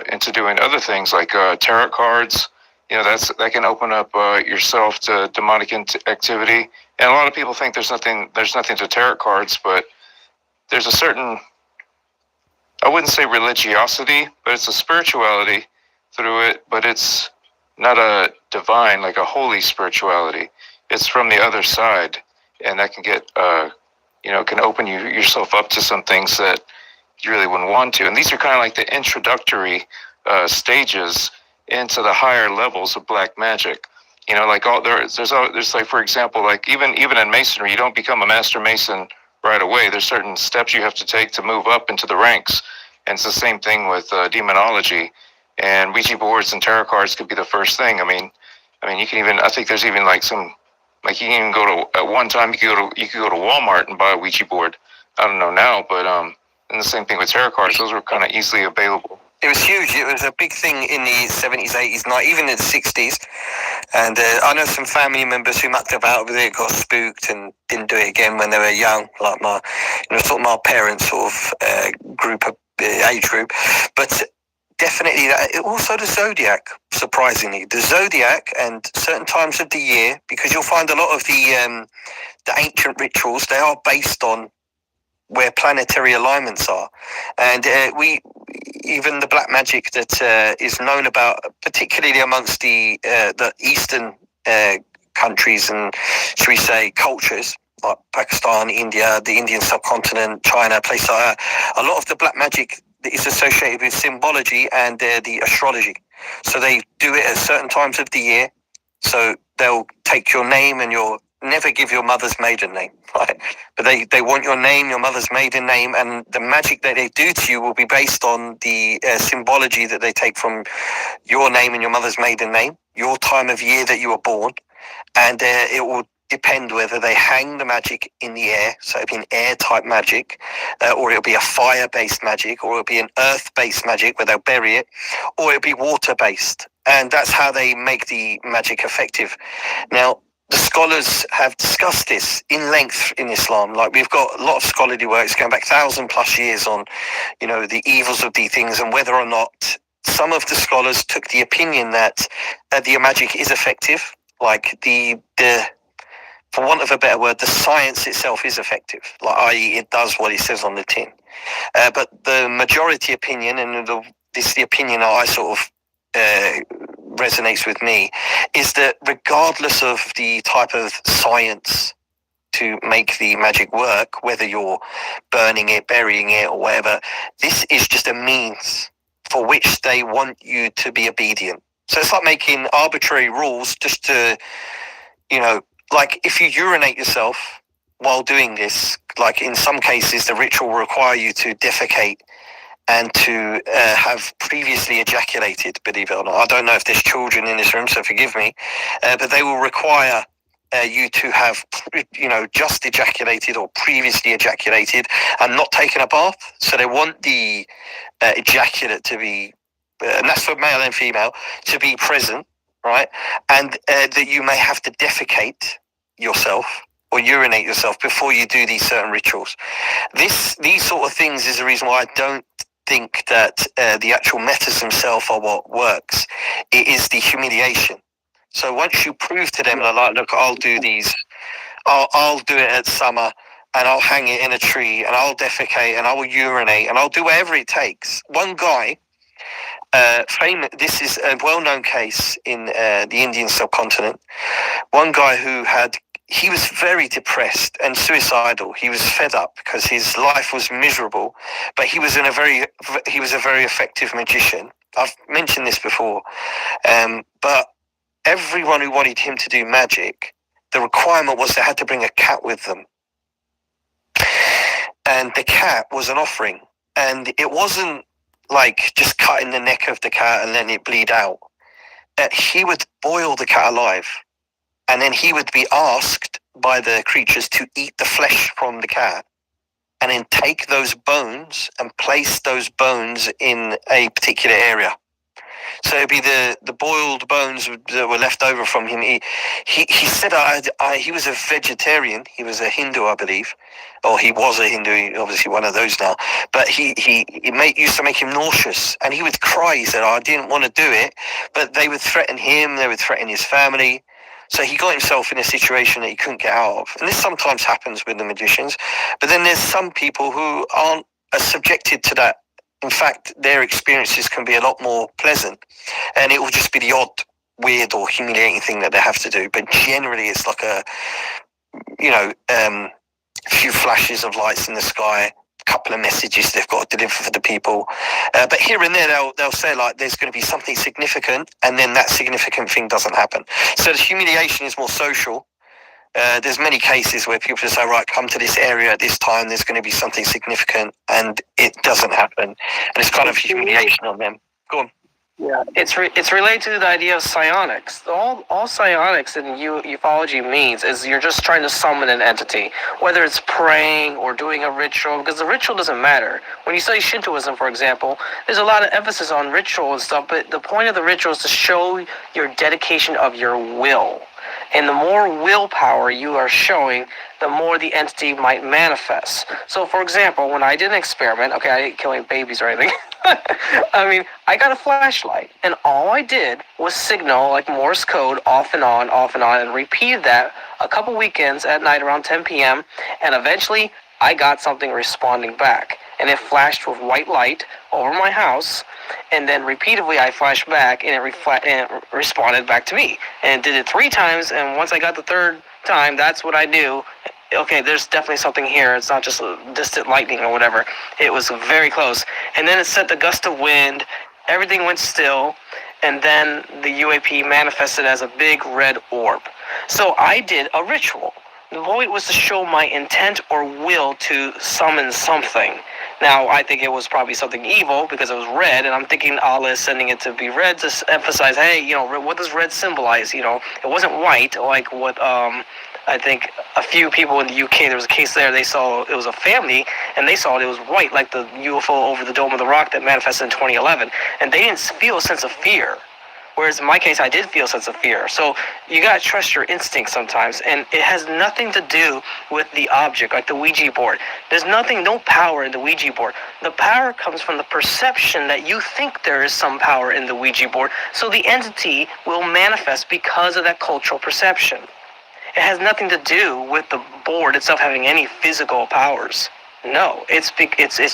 into doing other things like tarot cards. That can open up yourself to demonic activity. And a lot of people think there's nothing to tarot cards, but there's a certain, I wouldn't say religiosity, but it's a spirituality through it, but it's not a divine, like a holy spirituality. It's from the other side, and that can get, can open yourself up to some things that you really wouldn't want to. And these are kind of like the introductory stages into the higher levels of black magic. Like there's like, for example, like even in masonry, you don't become a master mason right away. There's certain steps you have to take to move up into the ranks. And it's the same thing with demonology. And Ouija boards and tarot cards could be the first thing. I mean, you can even, I think there's even like some, like you can even go to, at one time you could go to Walmart and buy a Ouija board. I don't know now, but and the same thing with tarot cards. Those were kind of easily available. It was huge. It was a big thing in the 70s, 80s, even in the 60s. And I know some family members who mucked about with it, got spooked, and didn't do it again when they were young, like my parents' age group. But definitely that. Also the Zodiac, surprisingly. The Zodiac and certain times of the year, because you'll find a lot of the ancient rituals, they are based on where planetary alignments are. And even the black magic that is known about, particularly amongst the Eastern countries and, should we say, cultures, like Pakistan, India, the Indian subcontinent, China, places like that, a lot of the black magic is associated with symbology and the astrology. So they do it at certain times of the year. So they'll take your name, and you'll never give your mother's maiden name, right? But they want your name, your mother's maiden name, and the magic that they do to you will be based on the symbology that they take from your name and your mother's maiden name, your time of year that you were born, and it will depend whether they hang the magic in the air, so it'll be an air-type magic, or it'll be a fire-based magic, or it'll be an earth-based magic where they'll bury it, or it'll be water-based. And that's how they make the magic effective. Now, the scholars have discussed this in length in Islam. Like, we've got a lot of scholarly works going back 1,000+ years on, the evils of these things, and whether or not some of the scholars took the opinion that the magic is effective, like the for want of a better word, the science itself is effective, like, i.e. it does what it says on the tin. But the majority opinion, and this is the opinion that I sort of resonates with me, is that regardless of the type of science to make the magic work, whether you're burning it, burying it, or whatever, this is just a means for which they want you to be obedient. So it's like making arbitrary rules just to, like if you urinate yourself while doing this, like in some cases the ritual will require you to defecate and to have previously ejaculated, believe it or not. I don't know if there's children in this room, so forgive me, but they will require you to have, just ejaculated or previously ejaculated and not taken a bath. So they want the ejaculate to be, and that's for male and female, to be present, right? And that you may have to defecate yourself or urinate yourself before you do these certain rituals. These sort of things is the reason why I don't think that the actual metas themselves are what works. It is the humiliation. So once you prove to them that, like, look, I'll do these, I'll do it at summer, and I'll hang it in a tree, and I'll defecate, and I will urinate, and I'll do whatever it takes. One guy, this is a well-known case in the Indian subcontinent. One guy he was very depressed and suicidal. He was fed up because his life was miserable, but he was a very effective magician. I've mentioned this before, but everyone who wanted him to do magic, the requirement was they had to bring a cat with them. And the cat was an offering. And it wasn't like just cutting the neck of the cat and letting it bleed out. He would boil the cat alive. And then he would be asked by the creatures to eat the flesh from the cat. And then take those bones and place those bones in a particular area. So it'd be the boiled bones that were left over from him. He said he was a vegetarian. He was a Hindu, I believe, or he was a Hindu. Obviously, one of those now. But he used to make him nauseous, and he would cry. He said, "I didn't want to do it," but they would threaten him. They would threaten his family. So he got himself in a situation that he couldn't get out of. And this sometimes happens with the magicians. But then there's some people who aren't subjected to that. In fact, their experiences can be a lot more pleasant, and it will just be the odd weird or humiliating thing that they have to do. But generally, it's like a few flashes of lights in the sky, a couple of messages they've got to deliver for the people. But here and there, they'll say, like, there's going to be something significant, and then that significant thing doesn't happen. So the humiliation is more social. There's many cases where people say, right, come to this area at this time, there's going to be something significant, and it doesn't happen. And it's kind of humiliation on them. Go on. Yeah, it's related to the idea of psionics. All psionics in ufology means is you're just trying to summon an entity, whether it's praying or doing a ritual, because the ritual doesn't matter. When you study Shintoism, for example, there's a lot of emphasis on ritual and stuff, but the point of the ritual is to show your dedication of your will. And the more willpower you are showing, the more the entity might manifest. So, for example, when I did an experiment, okay, I didn't kill any babies or anything. I mean, I got a flashlight, and all I did was signal, like Morse code, off and on, and repeated that a couple weekends at night around 10 p.m., and eventually I got something responding back. And it flashed with white light over my house, and then repeatedly I flashed back, and it responded back to me. And it did it 3 times, and once I got the 3rd time, that's what I knew. Okay, there's definitely something here. It's not just a distant lightning or whatever. It was very close. And then it sent a gust of wind. Everything went still, and then the UAP manifested as a big red orb. So I did a ritual. The point was to show my intent or will to summon something. Now, I think it was probably something evil because it was red, and I'm thinking Allah is sending it to be red to emphasize, hey, what does red symbolize? It wasn't white like what I think a few people in the UK, there was a case there, they saw it was a family, and they saw it was white, like the UFO over the Dome of the Rock that manifested in 2011, and they didn't feel a sense of fear. Whereas in my case, I did feel a sense of fear. So you gotta trust your instinct sometimes, and it has nothing to do with the object, like the Ouija board. There's no power in the Ouija board. The power comes from the perception that you think there is some power in the Ouija board, so the entity will manifest because of that cultural perception. It has nothing to do with the board itself having any physical powers. No, it's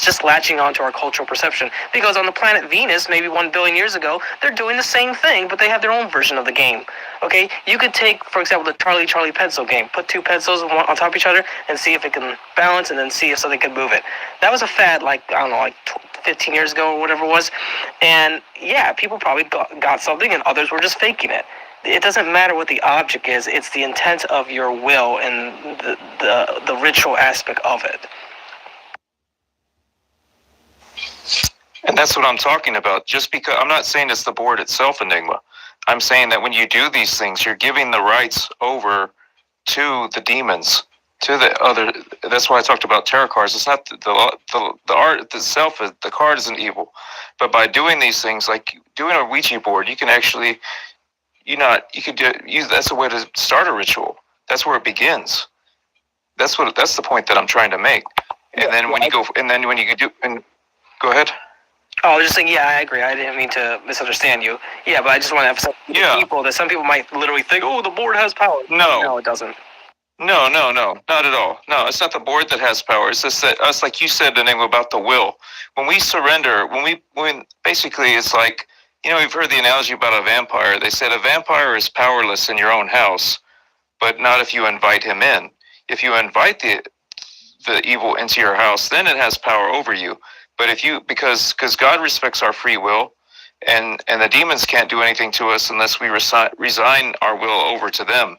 just latching onto our cultural perception. Because on the planet Venus, maybe 1 billion years ago, they're doing the same thing, but they have their own version of the game. Okay, you could take, for example, the Charlie pencil game. Put 2 pencils on top of each other and see if it can balance, and then see if something can move it. That was a fad, like 15 years ago or whatever it was. And yeah, people probably got something, and others were just faking it. It doesn't matter what the object is; it's the intent of your will and the ritual aspect of it. And that's what I'm talking about. Just because I'm not saying it's the board itself, Enigma. I'm saying that when you do these things, you're giving the rights over to the demons, to the other. That's why I talked about tarot cards. It's not the art itself. The card isn't evil, but by doing these things, like doing a Ouija board, you can actually, that's a way to start a ritual. That's where it begins. That's the point that I'm trying to make. And then when you go, and then when you do, and go ahead. Oh, I was just saying, yeah, I agree. I didn't mean to misunderstand you. Yeah, but I just want to emphasize to Yeah. people that some people might literally think, oh, the board has power. No, it doesn't. No, not at all. No, it's not the board that has power. It's just that us, like you said, Danilo, about the will. When we surrender, when basically it's like, you've heard the analogy about a vampire. They said a vampire is powerless in your own house, but not if you invite him in. If you invite the evil into your house, then it has power over you. But if you, because God respects our free will, and the demons can't do anything to us unless we resign our will over to them.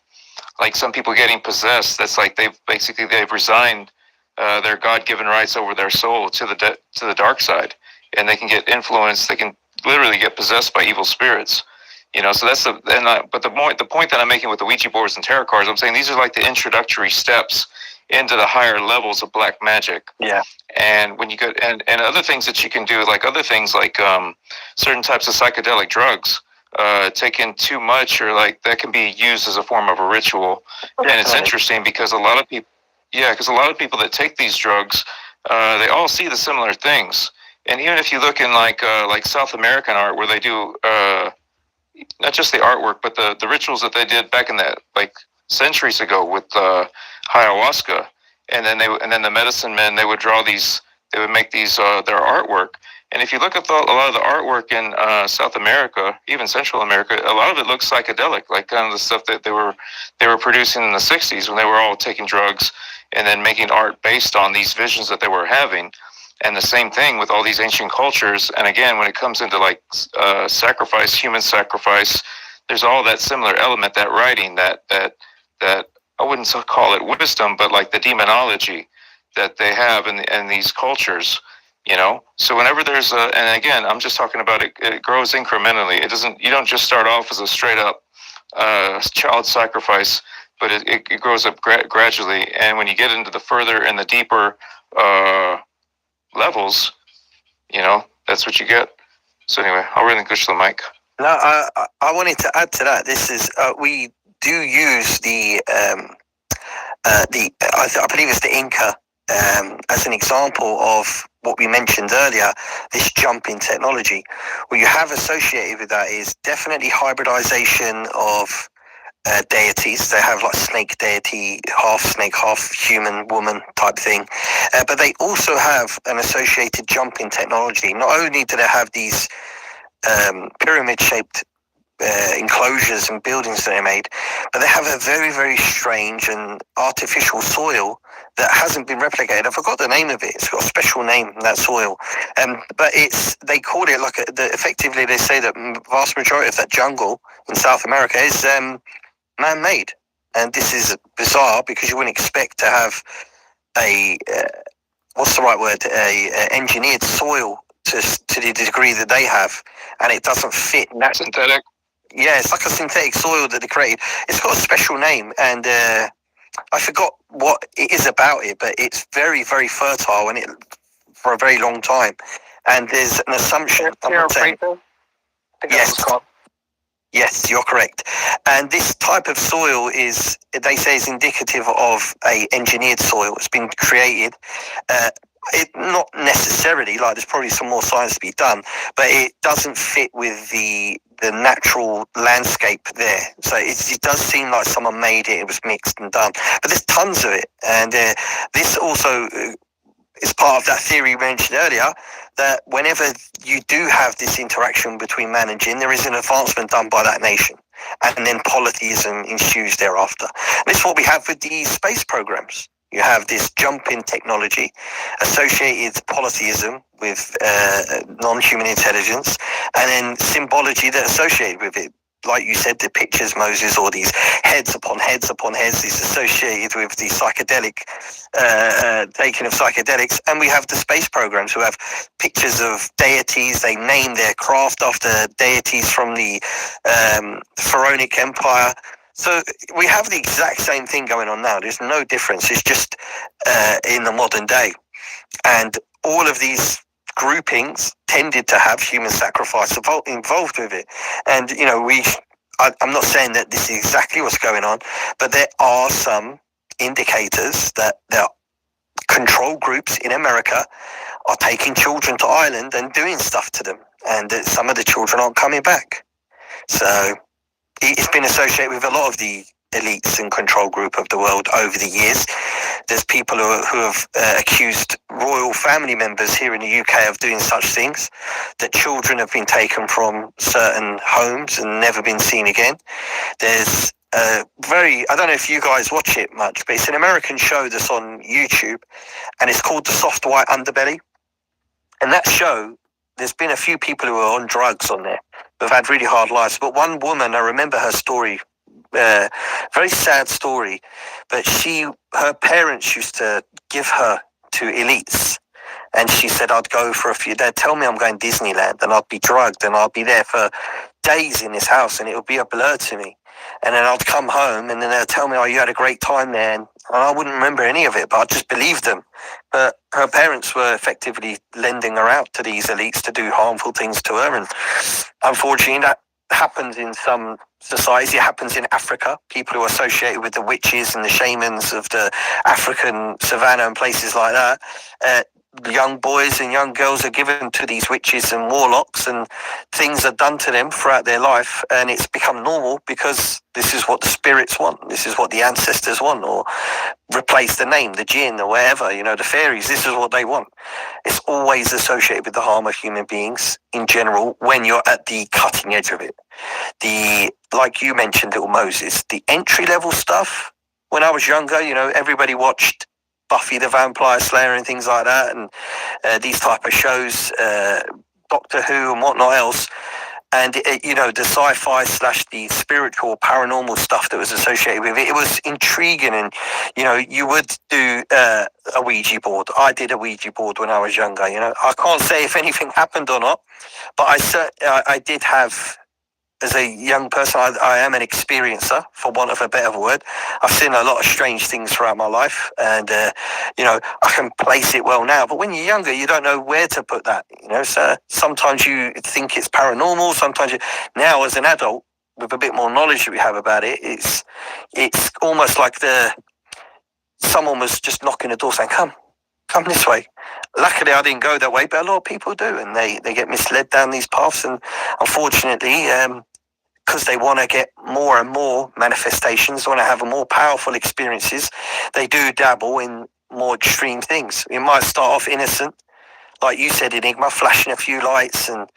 Like some people getting possessed, that's like they've resigned their God-given rights over their soul to the dark side, and they can get influenced. They can literally get possessed by evil spirits. So that's but the point that I'm making with the Ouija boards and tarot cards, I'm saying these are like the introductory steps into the higher levels of black magic. Yeah. And when you go and other things that you can do, like other things like certain types of psychedelic drugs, taken too much, or like that can be used as a form of a ritual. And it's interesting because a lot of people that take these drugs, they all see the similar things. And even if you look in like South American art, where they do not just the artwork, but the rituals that they did back in the like centuries ago with ayahuasca, and then the medicine men, they would make these their artwork. And if you look at a lot of the artwork in South America, even Central America, a lot of it looks psychedelic, like kind of the stuff that they were producing in the 60s when they were all taking drugs and then making art based on these visions that they were having. And the same thing with all these ancient cultures. And again, when it comes into like sacrifice, human sacrifice, there's all that similar element, that writing, that I wouldn't call it wisdom, but like the demonology that they have in these cultures. So whenever there's and again, I'm just talking about it grows incrementally. You don't just start off as a straight up child sacrifice, but it grows up gradually. And when you get into the further and the deeper levels, that's what you get. So anyway, I'll relinquish the mic. No, I wanted to add to that. This is we do use the I believe it's the Inca as an example of what we mentioned earlier, this jump in technology. What you have associated with that is definitely hybridization of deities. They have like snake deity, half snake, half human woman type thing. But they also have an associated jump in technology. Not only do they have these pyramid-shaped enclosures and buildings that they made, but they have a very, very strange and artificial soil that hasn't been replicated. I forgot the name of it. It's got a special name, that soil. But they call it like effectively they say that vast majority of that jungle in South America is man-made. And this is bizarre because you wouldn't expect to have a what's the right word? A engineered soil to the degree that they have, and it doesn't fit. That's synthetic. Yeah, it's like a synthetic soil that they created. It's got a special name, and I forgot what it is about it, but it's very, very fertile and for a very long time. And there's an assumption. Yes, you're correct. And this type of soil is, they say, is indicative of a engineered soil. It's been created. It not necessarily, like there's probably some more science to be done, but it doesn't fit with the natural landscape there. So it does seem like someone made it. It was mixed and done, but there's tons of it. And this also is part of that theory mentioned earlier, that whenever you do have this interaction between man and jinn, there is an advancement done by that nation, and then polytheism ensues thereafter. And this is what we have with the space programs. You have this jump in technology, associated polytheism with non-human intelligence, and then symbology that associated with it. Like you said, the pictures, Moses, or these heads upon heads upon heads is associated with the psychedelic, taking of psychedelics. And we have the space programs who have pictures of deities. They name their craft after deities from the Pharaonic Empire. So we have the exact same thing going on now. There's no difference. It's just in the modern day. And all of these groupings tended to have human sacrifice involved with it. And, I'm not saying that this is exactly what's going on, but there are some indicators that there are control groups in America are taking children to Ireland and doing stuff to them, and some of the children aren't coming back. So it's been associated with a lot of the elites and control group of the world over the years. There's people who have accused royal family members here in the UK of doing such things, that children have been taken from certain homes and never been seen again. There's I don't know if you guys watch it much, but it's an American show that's on YouTube, and it's called The Soft White Underbelly. And that show, there's been a few people who are on drugs on there, who've had really hard lives. But one woman, I remember her story, very sad story, but her parents used to give her to elites. And she said, I'd go for a few, they'd tell me I'm going Disneyland, and I'd be drugged, and I'd be there for days in this house, and it would be a blur to me. And then I'd come home, and then they'd tell me, oh, you had a great time there. And I wouldn't remember any of it, but I just believed them. But her parents were effectively lending her out to these elites to do harmful things to her. And unfortunately, that happens in some societies. It happens in Africa. People who are associated with the witches and the shamans of the African savannah and places like that. Young boys and young girls are given to these witches and warlocks, and things are done to them throughout their life, and it's become normal because this is what the spirits want, this is what the ancestors want, or replace the name, the jinn or whatever, the fairies, this is what they want. It's always associated with the harm of human beings in general when you're at the cutting edge of it. Like you mentioned, Little Moses, the entry level stuff, when I was younger, everybody watched Buffy the Vampire Slayer and things like that, and these type of shows, Doctor Who and whatnot else, and the sci-fi / the spiritual paranormal stuff that was associated with it. It was intriguing, and you would do a Ouija board. I did a Ouija board when I was younger. I can't say if anything happened or not, but I did have. As a young person, I am an experiencer, for want of a better word. I've seen a lot of strange things throughout my life, and I can place it well now. But when you're younger, you don't know where to put that. So sometimes you think it's paranormal. Sometimes now, as an adult, with a bit more knowledge that we have about it, it's almost like someone was just knocking the door saying, "Come this way." Luckily, I didn't go that way, but a lot of people do, and they get misled down these paths, and unfortunately, because they want to get more and more manifestations, want to have more powerful experiences, they do dabble in more extreme things. It might start off innocent, like you said, Enigma, flashing a few lights, and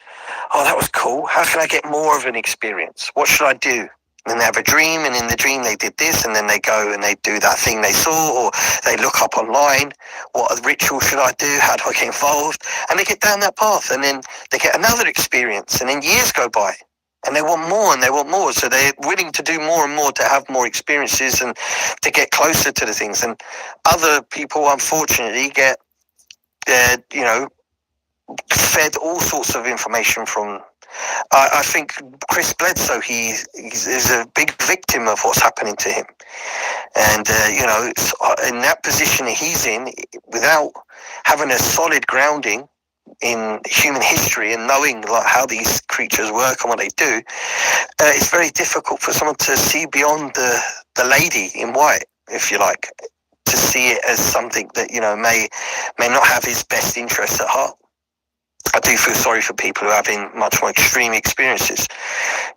that was cool. How can I get more of an experience? What should I do? And they have a dream, and in the dream they did this, and then they go and they do that thing they saw, or they look up online, what ritual should I do, how do I get involved, and they get down that path, and then they get another experience, and then years go by, and they want more and they want more, so they're willing to do more and more to have more experiences and to get closer to the things. And other people, unfortunately, get fed all sorts of information from. I think Chris Bledsoe, he is a big victim of what's happening to him, and in that position he's in, without having a solid grounding in human history and knowing like how these creatures work and what they do, it's very difficult for someone to see beyond the lady in white, if you like, to see it as something that may not have his best interests at heart. I do feel sorry for people who are having much more extreme experiences.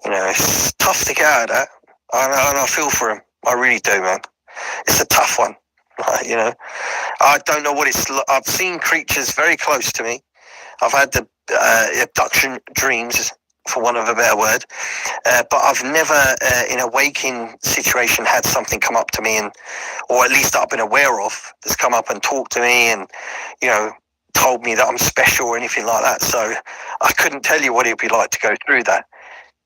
It's tough to get out of that. And I feel for them. I really do, man. It's a tough one. I don't know what it's like. I've seen creatures very close to me. I've had the abduction dreams, for want of a better word. But I've never, in a waking situation, had something come up to me, or at least that I've been aware of, that's come up and talked to me and, told me that I'm special or anything like that. So I couldn't tell you what it'd be like to go through that.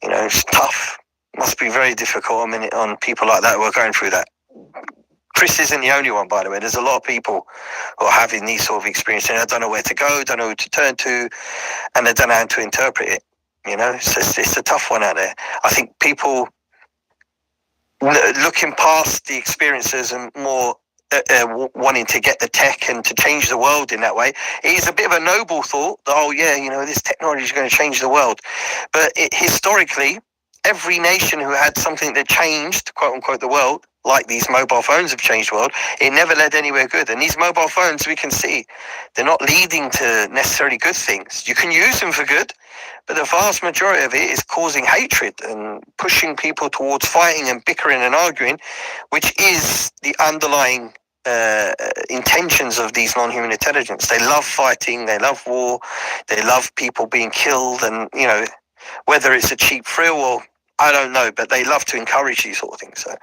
It's tough. It must be very difficult on people like that who are going through that. Chris isn't the only one, by the way. There's a lot of people who are having these sort of experiences, and they don't know where to go, don't know who to turn to, and they don't know how to interpret it. It's a tough one out there. I think people looking past the experiences and more wanting to get the tech and to change the world in that way. It is a bit of a noble thought that, this technology is going to change the world. But historically, every nation who had something that changed, quote unquote, the world, like these mobile phones have changed the world, it never led anywhere good. And these mobile phones, we can see, they're not leading to necessarily good things. You can use them for good, but the vast majority of it is causing hatred and pushing people towards fighting and bickering and arguing, which is the underlying intentions of these non-human intelligence. They love fighting, they love war, they love people being killed, and whether it's a cheap thrill or I don't know, but they love to encourage these sort of things. So,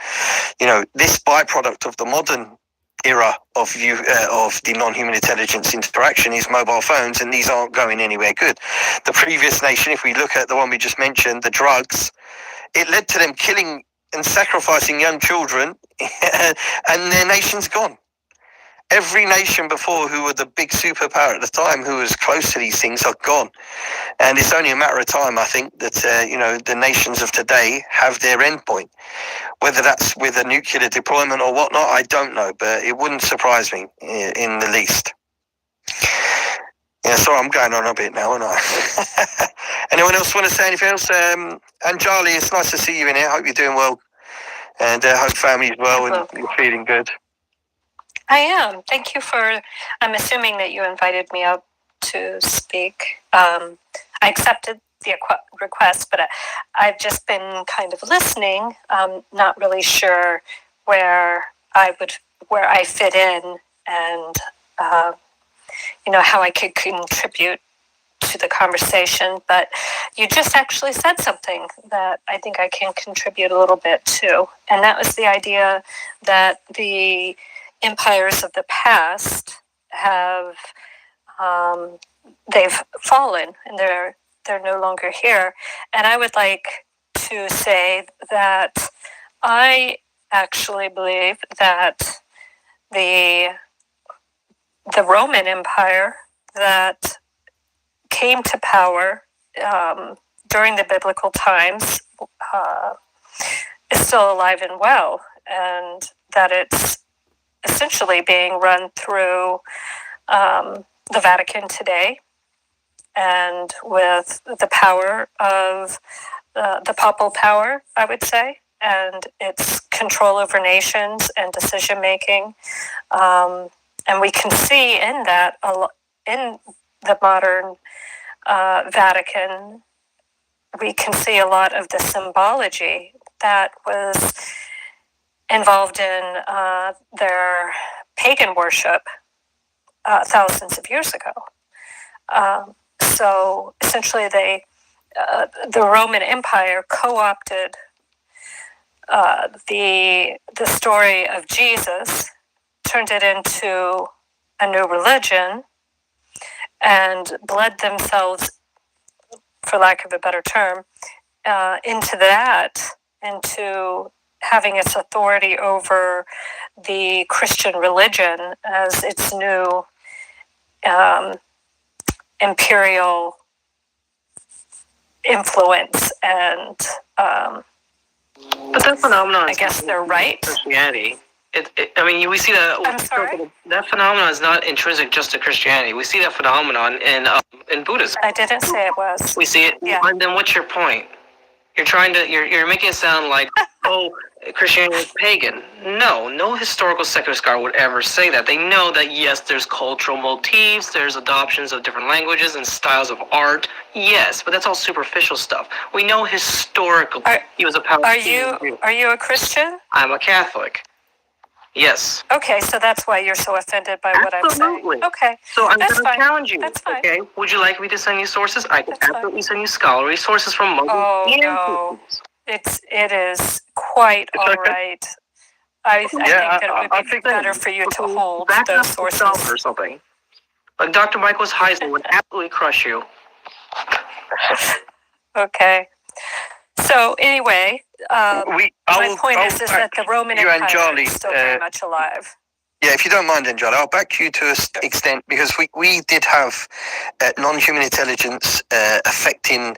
this byproduct of the modern era of the non-human intelligence interaction is mobile phones, and these aren't going anywhere good. The previous nation, if we look at the one we just mentioned, the drugs, it led to them killing and sacrificing young children, and their nation's gone. Every nation before who were the big superpower at the time, who was close to these things, are gone. And it's only a matter of time, I think, that the nations of today have their end point. Whether that's with a nuclear deployment or whatnot, I don't know, but it wouldn't surprise me in the least. Yeah, sorry, I'm going on a bit now, aren't I? Anyone else want to say anything else? And Charlie, it's nice to see you in here. Hope you're doing well, and hope family's well and you're feeling good. I am. Thank you for. I'm assuming that you invited me up to speak. I accepted the request, but I've just been kind of listening. Not really sure where I fit in, and how I could contribute to the conversation. But you just actually said something that I think I can contribute a little bit to, and that was the idea that the empires of the past have they've fallen and they're no longer here. And I would like to say that I actually believe that the Roman Empire that came to power during the biblical times is still alive and well, and that it's essentially being run through the Vatican today, and with the power of the papal power, I would say, and its control over nations and decision making. And we can see in that, in the modern Vatican, we can see a lot of the symbology that was involved in their pagan worship thousands of years ago. So essentially, the Roman Empire co-opted the story of Jesus, turned it into a new religion, and bled themselves, for lack of a better term, into having its authority over the Christian religion as its new imperial influence. And But that phenomenon, I guess they're right. Christianity. We see that. I'm sorry? That phenomenon is not intrinsic just to Christianity. We see that phenomenon in Buddhism. I didn't say it was. We see it. Yeah. And then what's your point? You're making it sound like, oh, Christianity is pagan. No historical secular scholar would ever say that. They know that, yes, there's cultural motifs, there's adoptions of different languages and styles of art. Yes, but that's all superficial stuff. We know historically he was a Palestinian. Are you a Christian? I'm a Catholic. Yes. Okay, so that's why you're so offended by what I'm saying. Absolutely. Okay. So I'm going That's to fine. challenge you. That's fine. Okay. Would you like me to send you sources? I can That's fine. absolutely send you scholarly sources from Muslims and no. Christians. It is quite all okay. right. I think that it would be better for you to hold Back those up the scholar sources. or something. Like Dr. Michael Heisler would absolutely crush you. Okay. So anyway, my point is that the Roman you and Empire Charlie, is still very much alive. Yeah, if you don't mind, then, Charlie, I'll back you to an extent, because we did have non-human intelligence affecting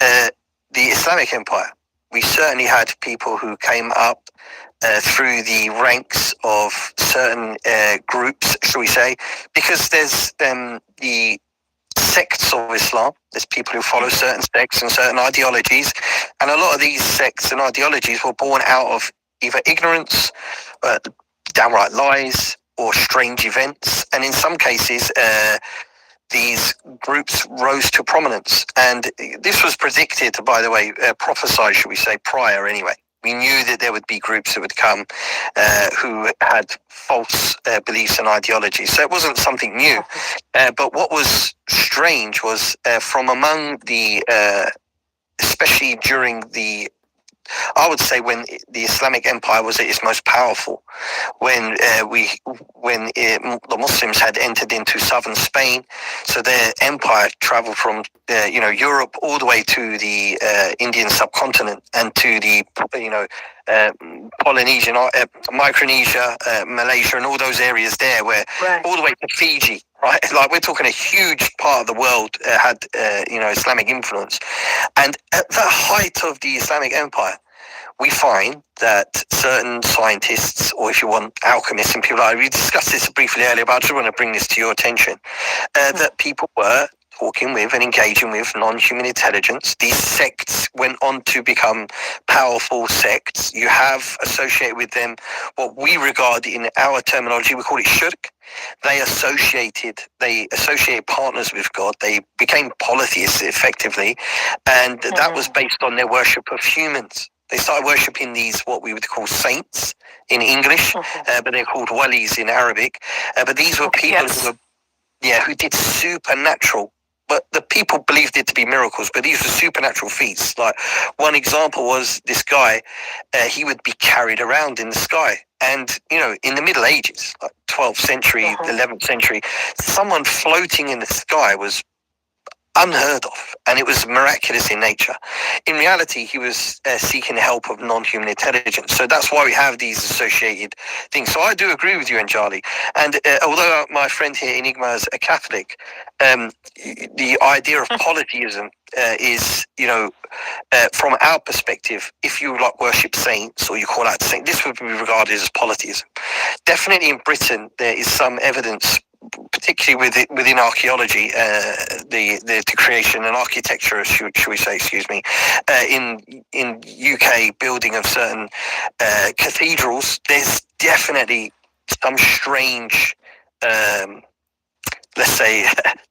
the Islamic Empire. We certainly had people who came up through the ranks of certain groups, shall we say, because there's the sects of Islam. There's people who follow certain sects and certain ideologies, and a lot of these sects and ideologies were born out of either ignorance, downright lies, or strange events. And in some cases, these groups rose to prominence. And this was predicted, by the way, prophesied, should we say, prior anyway. We knew that there would be groups that would come who had false beliefs and ideologies. So it wasn't something new. But what was strange was from among the, especially during the, I would say when the Islamic Empire was at its most powerful, when the Muslims had entered into southern Spain, so their empire traveled from Europe all the way to the Indian subcontinent and to the Polynesian, Micronesia, Malaysia, and all those areas there, where all the way to Fiji. Right, like we're talking a huge part of the world had Islamic influence, and at the height of the Islamic Empire, we find that certain scientists, or if you want, alchemists and people like, we discussed this briefly earlier, but I just want to bring this to your attention, that people were talking with and engaging with non-human intelligence. These sects went on to become powerful sects. You have associated with them what we regard in our terminology, we call it shirk. They associated partners with God. They became polytheists effectively, and that was based on their worship of humans. They started worshipping these, what we would call saints in English, but they're called walis in Arabic. But these were people who did supernatural. But the people believed it to be miracles, but these were supernatural feats. Like one example was this guy, he would be carried around in the sky. And, in the Middle Ages, like 12th century, 11th century, someone floating in the sky was unheard of, and it was miraculous in nature. In reality, he was seeking the help of non-human intelligence. So that's why we have these associated things. So I do agree with you, Anjali. And although my friend here, Enigma, is a Catholic, the idea of polytheism is, from our perspective, if you worship saints or you call out saints, this would be regarded as polytheism. Definitely in Britain, there is some evidence, particularly within archaeology, the creation and architecture, should we say, in UK building of certain cathedrals, there's definitely some strange, let's say,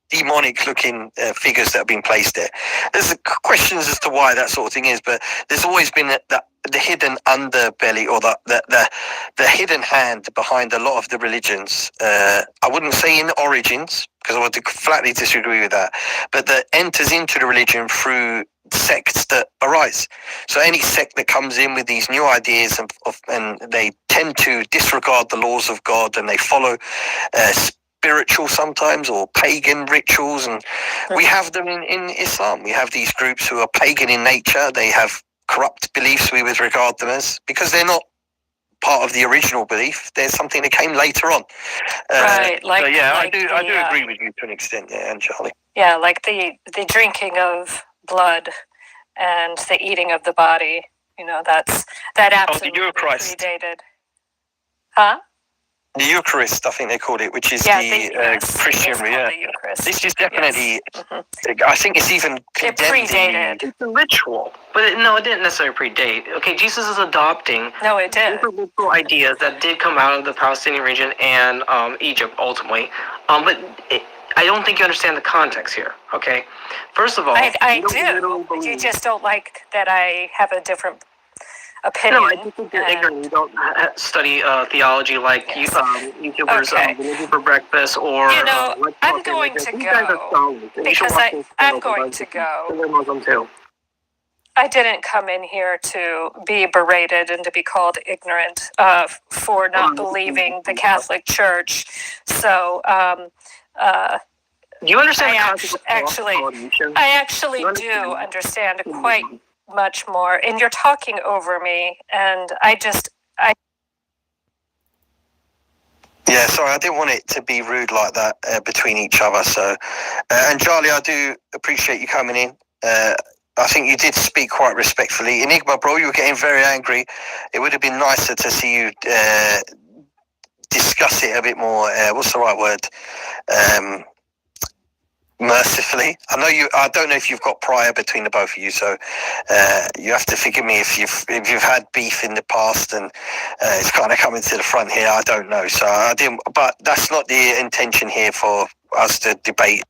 demonic looking figures that have been placed there. There's questions as to why that sort of thing is, but there's always been the hidden underbelly, or the hidden hand behind a lot of the religions. I wouldn't say in origins, because I would flatly disagree with that, but that enters into the religion through sects that arise. So any sect that comes in with these new ideas and they tend to disregard the laws of God, and they follow spiritual sometimes, or pagan rituals, and we have them in Islam. We have these groups who are pagan in nature. They have corrupt beliefs, we would regard them as, because they're not part of the original belief. There's something that came later on. I do agree with you to an extent, Anjali. Yeah, like the drinking of blood and the eating of the body. That absolutely predated. Huh? The Eucharist, I think they called it, which is the Christian. This is definitely. I think it's even condemned. It predated. It's a ritual, but it didn't necessarily predate. Okay, Jesus is adopting. No, it did. Ritual ideas that did come out of the Palestinian region and Egypt ultimately, but I don't think you understand the context here. Okay, first of all, I do. You just don't like that I have a different opinion. No, I just think you're ignorant. You don't study theology like YouTubers Religion for Breakfast, or I'm going to go because I'm going to go. They're Muslim too. I didn't come in here to be berated and to be called ignorant for not believing the Catholic Church. So, do you understand? I actually do understand quite much more, and you're talking over me, and Yeah, sorry, I didn't want it to be rude like that between each other. So, and Charlie, I do appreciate you coming in. I think you did speak quite respectfully. Enigma, bro, you were getting very angry. It would have been nicer to see you discuss it a bit more. What's the right word? mercifully. I don't know if you've got prior between the both of you, so you have to forgive me if you've had beef in the past and it's kind of coming to the front here. I don't know, so I didn't. But that's not the intention here for us to debate